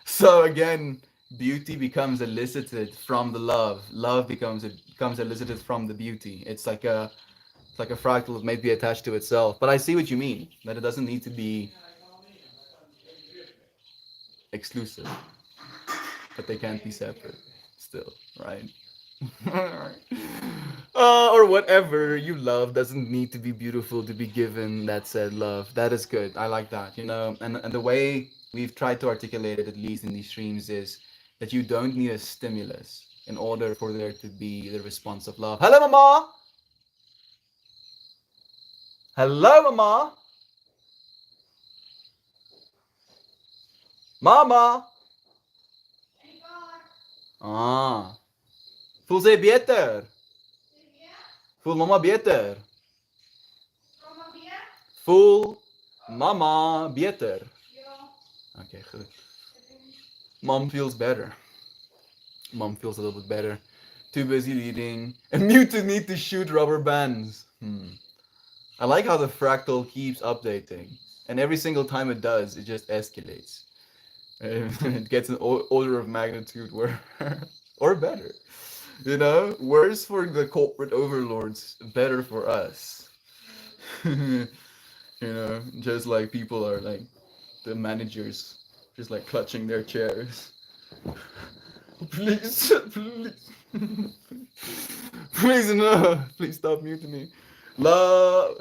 So again, beauty becomes elicited from the love. Love becomes elicited from the beauty. It's like a fractal that may be attached to itself. But I see what you mean. That it doesn't need to be exclusive, but they can't be separate still, right? Or whatever you love doesn't need to be beautiful to be given that said love. That is good. I like that, and the way we've tried to articulate it, at least in these streams, is that you don't need a stimulus in order for there to be the response of love. Hello, Mama! Hello, Mama! Mama! Ah. Voel zij beter? Voel mama beter? Voel mama beter? Okay, good. Mom feels better. Mom feels a little bit better. Too busy reading. And mutiny to shoot rubber bands. I like how the fractal keeps updating. And every single time it does, it just escalates. It gets an order of magnitude worse. Or better. Worse for the corporate overlords, better for us. Just like people are like the managers, just like clutching their chairs. Please, please, please no, please stop muting me. Love,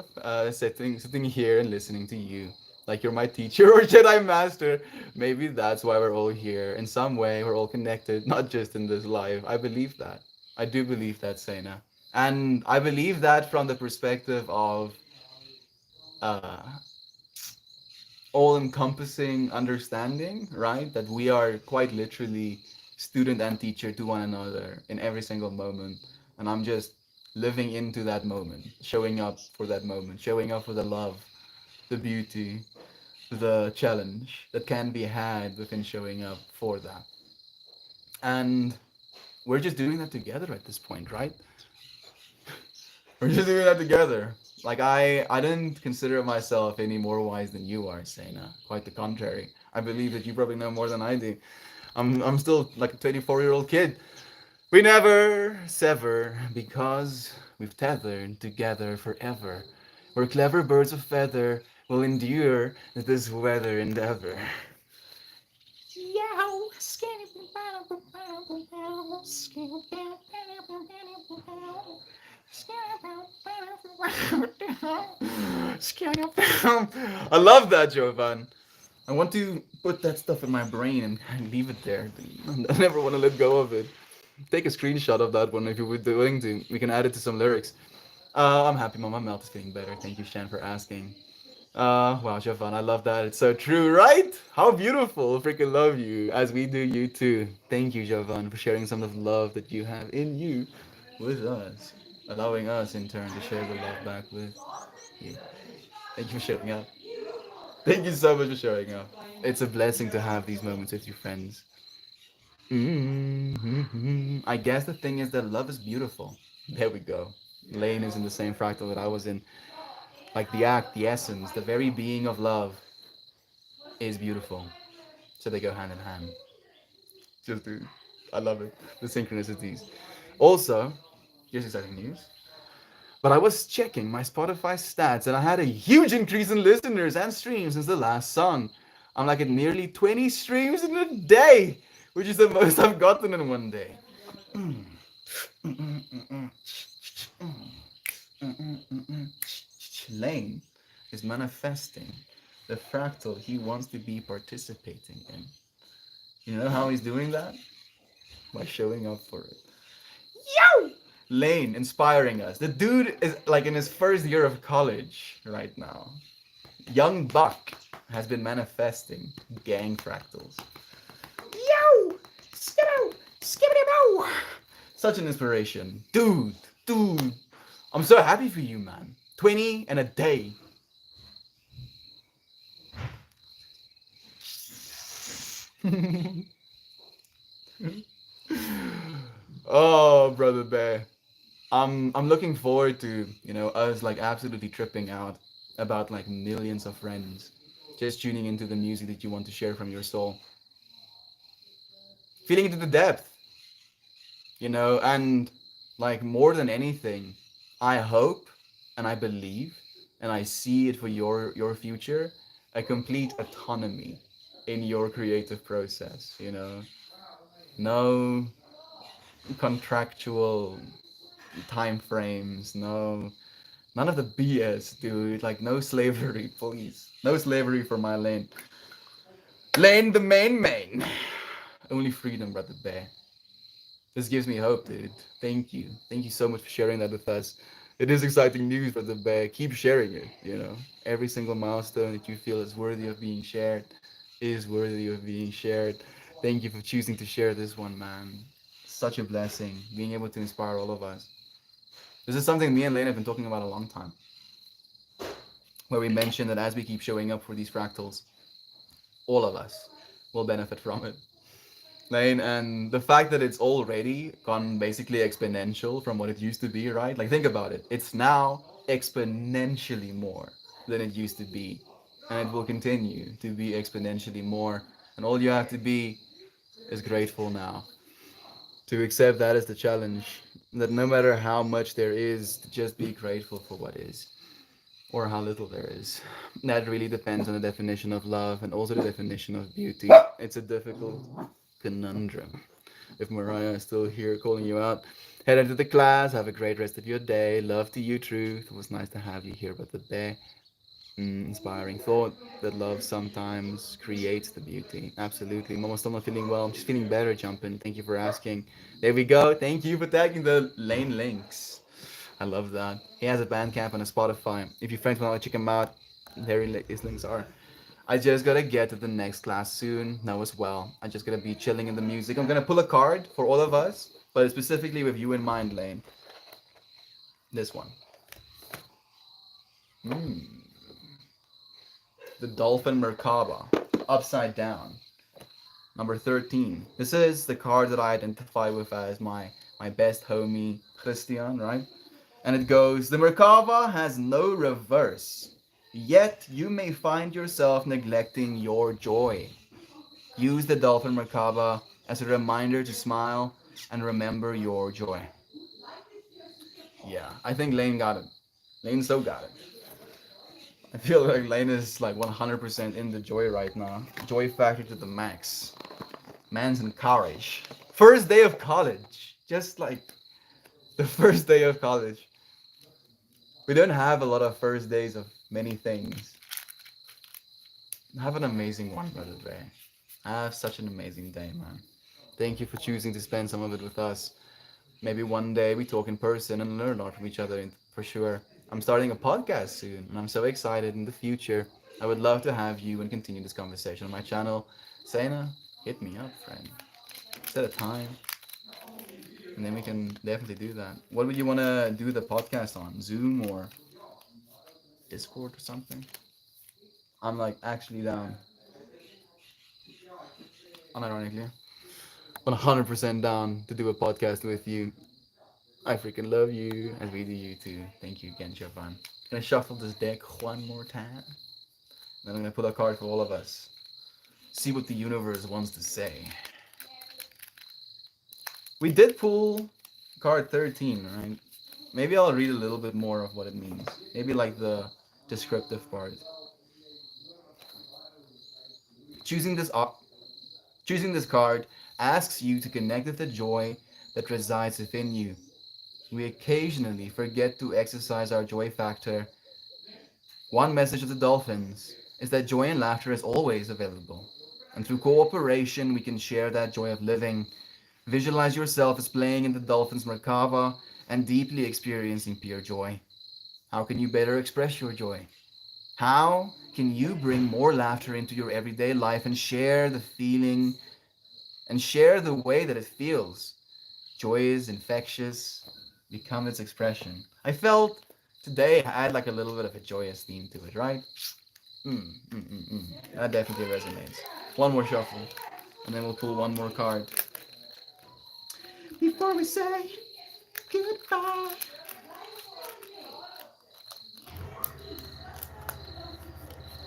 sitting here and listening to you, like you're my teacher or Jedi master. Maybe that's why we're all here. In some way, we're all connected, not just in this life. I believe that. I do believe that, Sena, and I believe that from the perspective of uh, all-encompassing understanding, right? That we are quite literally student and teacher to one another in every single moment. And I'm just living into that moment, showing up for that moment, showing up for the love, the beauty, the challenge that can be had within showing up for that. And we're just doing that together at this point, right? We're just doing that together. Like I didn't consider myself any more wise than you are, Sena. Quite the contrary. I believe that you probably know more than I do. I'm still like a 24-year-old kid. We never sever because we've tethered together forever. We're clever birds of feather will endure this weather endeavor. I love that, Jovan. I want to put that stuff in my brain and leave it there. I never want to let go of it. Take a screenshot of that one if you would be willing to. We can add it to some lyrics. I'm happy, Mom. My mouth is getting better. Thank you, Shan, for asking. Wow, Jovan, I love that. It's so true, right? How beautiful. Freaking love you, as we do you too. Thank you, Jovan, for sharing some of the love that you have in you with us, allowing us in turn to share the love back with you. Thank you for showing up. Thank you so much for showing up. It's a blessing to have these moments with your friends. I guess the thing is that love is beautiful. There we go. Lane is in the same fractal that I was in. Like the act, the essence, the very being of love is beautiful. So they go hand in hand. Just dude, I love it. The synchronicities. Also, here's exciting news. But I was checking my Spotify stats and I had a huge increase in listeners and streams since the last song. I'm like at nearly 20 streams in a day, which is the most I've gotten in one day. Lane is manifesting the fractal he wants to be participating in. You know how he's doing that? By showing up for it. Yo! Lane inspiring us. The dude is like in his first year of college right now. Young Buck has been manifesting gang fractals. Yo! Skiddo! Skibbity Such an inspiration. Dude. I'm so happy for you, man. 20 and a day. Oh, brother bear. I'm looking forward to, us like absolutely tripping out about like millions of friends just tuning into the music that you want to share from your soul. Feeling into the depth, and like more than anything, I hope and I believe and I see it for your future, a complete autonomy in your creative process. No contractual time frames, none of the BS, dude. Like no slavery, please. No slavery for my lane. Lane the main. Only freedom, brother bear. This gives me hope, dude. Thank you. Thank you so much for sharing that with us. It is exciting news, brother bear. Keep sharing it. Every single milestone that you feel is worthy of being shared is worthy of being shared. Thank you for choosing to share this one, man. Such a blessing being able to inspire all of us. This is something me and Lane have been talking about a long time, where we mentioned that as we keep showing up for these fractals, all of us will benefit from it. Lane, and the fact that it's already gone basically exponential from what it used to be, right? Like, think about it. It's now exponentially more than it used to be. And it will continue to be exponentially more. And all you have to be is grateful now. To accept that as the challenge. That no matter how much there is, to just be grateful for what is. Or how little there is. That really depends on the definition of love and also the definition of beauty. It's a difficult conundrum. If Mariah is still here calling you out, head into the class. Have a great rest of your day. Love to you, Truth. It was nice to have you here, but the bear. Inspiring thought that love sometimes creates the beauty. Absolutely. Mama's still not feeling well. She's feeling better, Jumping. Thank you for asking. There we go. Thank you for tagging the Lane links. I love that. He has a Bandcamp and a Spotify. If your friends want to check him out, there his links are. I just gotta get to the next class soon. Now as well. I just gotta be chilling in the music. I'm gonna pull a card for all of us, but specifically with you in mind, Lane. This one. The Dolphin Merkaba, upside down. Number 13. This is the card that I identify with as my best homie, Christian, right? And it goes, the Merkaba has no reverse, yet you may find yourself neglecting your joy. Use the Dolphin Merkaba as a reminder to smile and remember your joy. Yeah, I think Lane got it. Lane so got it. I feel like Lane is like 100% in the joy right now. Joy factor to the max. Man's encouraged. First day of college. Just like the first day of college. We don't have a lot of first days of many things. Have an amazing one, brother Dre. Have such an amazing day, man. Thank you for choosing to spend some of it with us. Maybe one day we talk in person and learn a lot from each other for sure. I'm starting a podcast soon and I'm so excited in the future. I would love to have you and continue this conversation on my channel. Sana, hit me up, friend. Set a time and then we can definitely do that. What would you want to do the podcast on? Zoom or Discord or something? I'm like actually down. Unironically. 100% down to do a podcast with you. I freaking love you, as we do you too. Thank you again, Javan. Gonna shuffle this deck one more time. Then I'm gonna pull a card for all of us. See what the universe wants to say. We did pull card 13, right? Maybe I'll read a little bit more of what it means. Maybe like the descriptive part. Choosing this choosing this card asks you to connect with the joy that resides within you. We occasionally forget to exercise our joy factor. One message of the dolphins is that joy and laughter is always available. And through cooperation, we can share that joy of living. Visualize yourself as playing in the dolphin's Merkava and deeply experiencing pure joy. How can you better express your joy? How can you bring more laughter into your everyday life and share the feeling and share the way that it feels? Joy is infectious, become its expression. I felt today had like a little bit of a joyous theme to it, right? That definitely resonates. One more shuffle, and then we'll pull one more card. Before we say goodbye.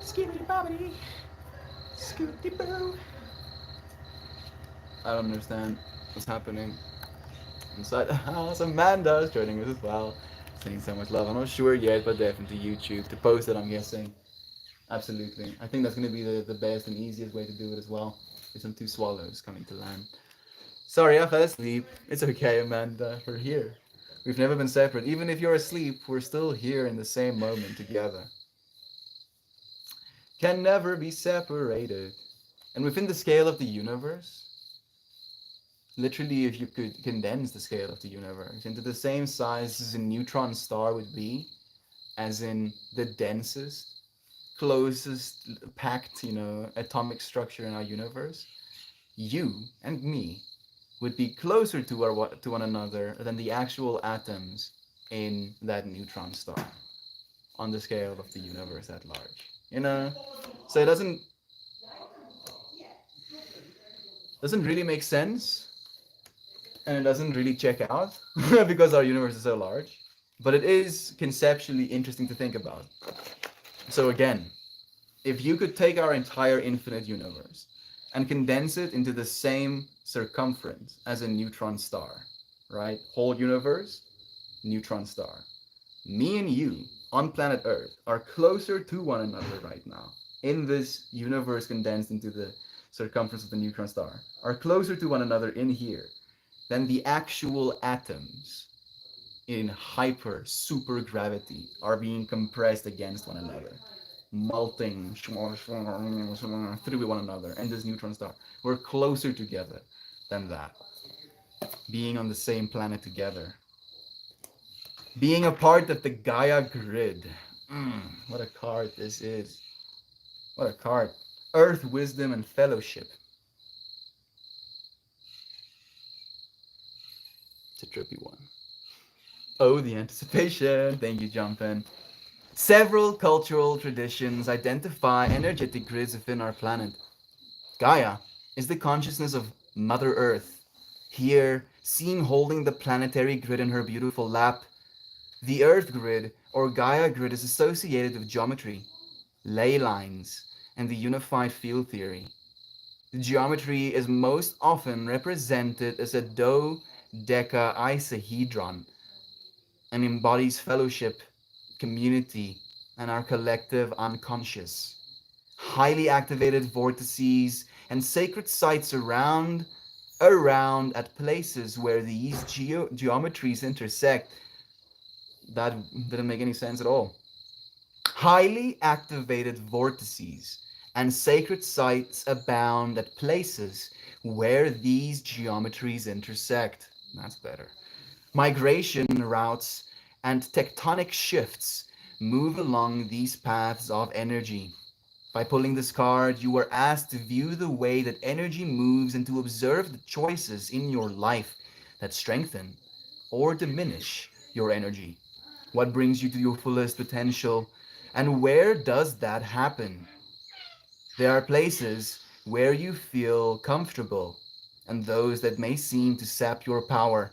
Skibbity bobbity, scooty boo. I don't understand what's happening inside the house. Amanda's joining us as well. Sending so much love. I'm not sure yet, but definitely YouTube to post it, I'm guessing. Absolutely. I think that's going to be the best and easiest way to do it as well. With some two swallows coming to land. Sorry, I fell asleep. It's okay, Amanda. We're here. We've never been separate. Even if you're asleep, we're still here in the same moment together. Can never be separated. And within the scale of the universe, literally, if you could condense the scale of the universe into the same size as a neutron star would be, as in the densest, closest, packed, atomic structure in our universe, you and me would be closer to one another than the actual atoms in that neutron star on the scale of the universe at large. So it doesn't really make sense, and it doesn't really check out because our universe is so large. But it is conceptually interesting to think about. So again, if you could take our entire infinite universe and condense it into the same circumference as a neutron star, right? Whole universe, neutron star. Me and you on planet Earth are closer to one another right now in this universe condensed into the circumference of the neutron star, are closer to one another in here than the actual atoms in hyper super gravity are being compressed against one another, melting through one another in this neutron star. We're closer together than that, being on the same planet together, being a part of the Gaia grid. What a card this is. What a card. Earth, wisdom, and fellowship. It's a trippy one. Oh, the anticipation. Thank you, Jumpin. Several cultural traditions identify energetic grids within our planet. Gaia is the consciousness of Mother Earth. Here, seen holding the planetary grid in her beautiful lap. The Earth grid, or Gaia grid, is associated with geometry, ley lines, and the unified field theory. The geometry is most often represented as a dodecahedron and embodies fellowship, community, and our collective unconscious. Highly activated vortices and sacred sites around at places where these geometries intersect. That didn't make any sense at all. Highly activated vortices and sacred sites abound at places where these geometries intersect. That's better. Migration routes and tectonic shifts move along these paths of energy. By pulling this card, you are asked to view the way that energy moves and to observe the choices in your life that strengthen or diminish your energy. What brings you to your fullest potential, and where does that happen? There are places where you feel comfortable, and those that may seem to sap your power.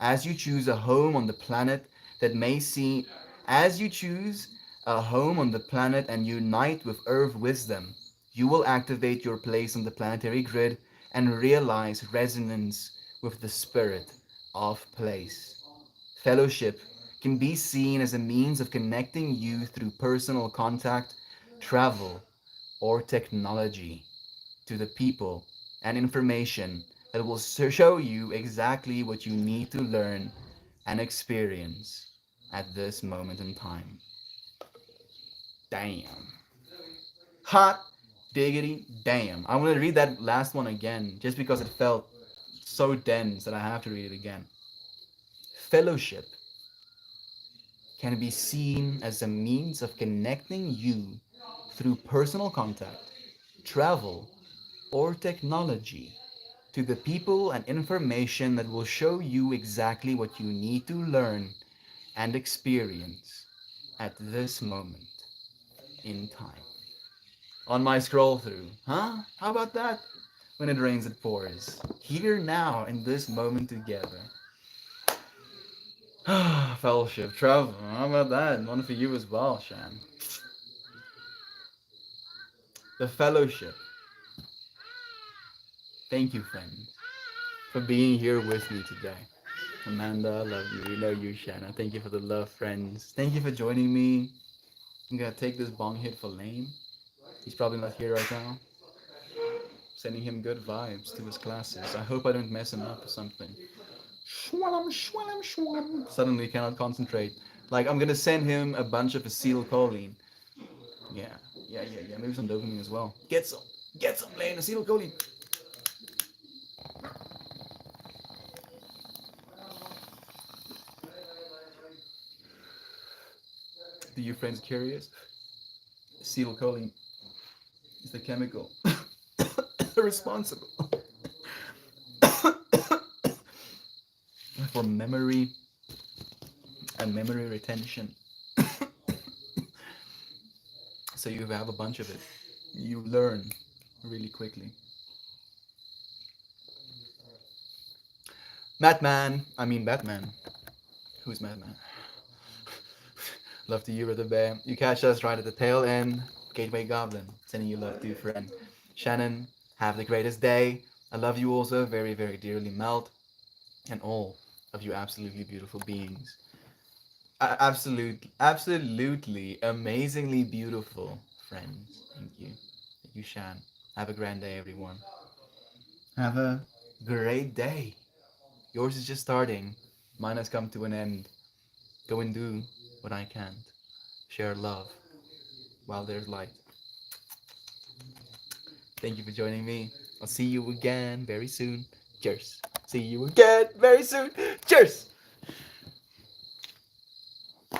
As you choose a home on the planet that may seem, as you choose a home on the planet and unite with Earth wisdom, you will activate your place on the planetary grid and realize resonance with the spirit of place. Fellowship can be seen as a means of connecting you through personal contact, travel, or technology to the people and information that will show you exactly what you need to learn and experience at this moment in time. Damn. Hot diggity damn. I want to read that last one again just because it felt so dense that I have to read it again. Fellowship can be seen as a means of connecting you through personal contact, travel, or technology to the people and information that will show you exactly what you need to learn and experience at this moment in time. On my scroll through, huh? How about that? When it rains, it pours. Here now, in this moment together. Fellowship, travel. How about that? One for you as well, Shan. The fellowship. Thank you, friends, for being here with me today. Amanda, I love you. We know you, Shanna. Thank you for the love, friends. Thank you for joining me. I'm gonna take this bong hit for Lane. He's probably not here right now. Sending him good vibes to his classes. I hope I don't mess him up or something. Shwallam, shwallam, shwallam. Suddenly cannot concentrate. Like, I'm gonna send him a bunch of acetylcholine. Yeah, yeah. Maybe some dopamine as well. Get some, Lane. Acetylcholine. Do you friends curious? Acetylcholine is the chemical responsible for memory and memory retention. So you have a bunch of it. You learn really quickly. Batman. Who's Madman? Love to you, Brother Bear. You catch us right at the tail end. Gateway Goblin, sending you love to friend. Shannon, have the greatest day. I love you also very, very dearly, Melt, and all of you absolutely beautiful beings. Absolutely, amazingly beautiful friends. Thank you. Thank you, Shan. Have a grand day, everyone. Have a great day. Yours is just starting. Mine has come to an end. Go and do what I can't. Share love while there's light. Thank you for joining me. I'll see you again very soon. Cheers. See you again very soon. Cheers.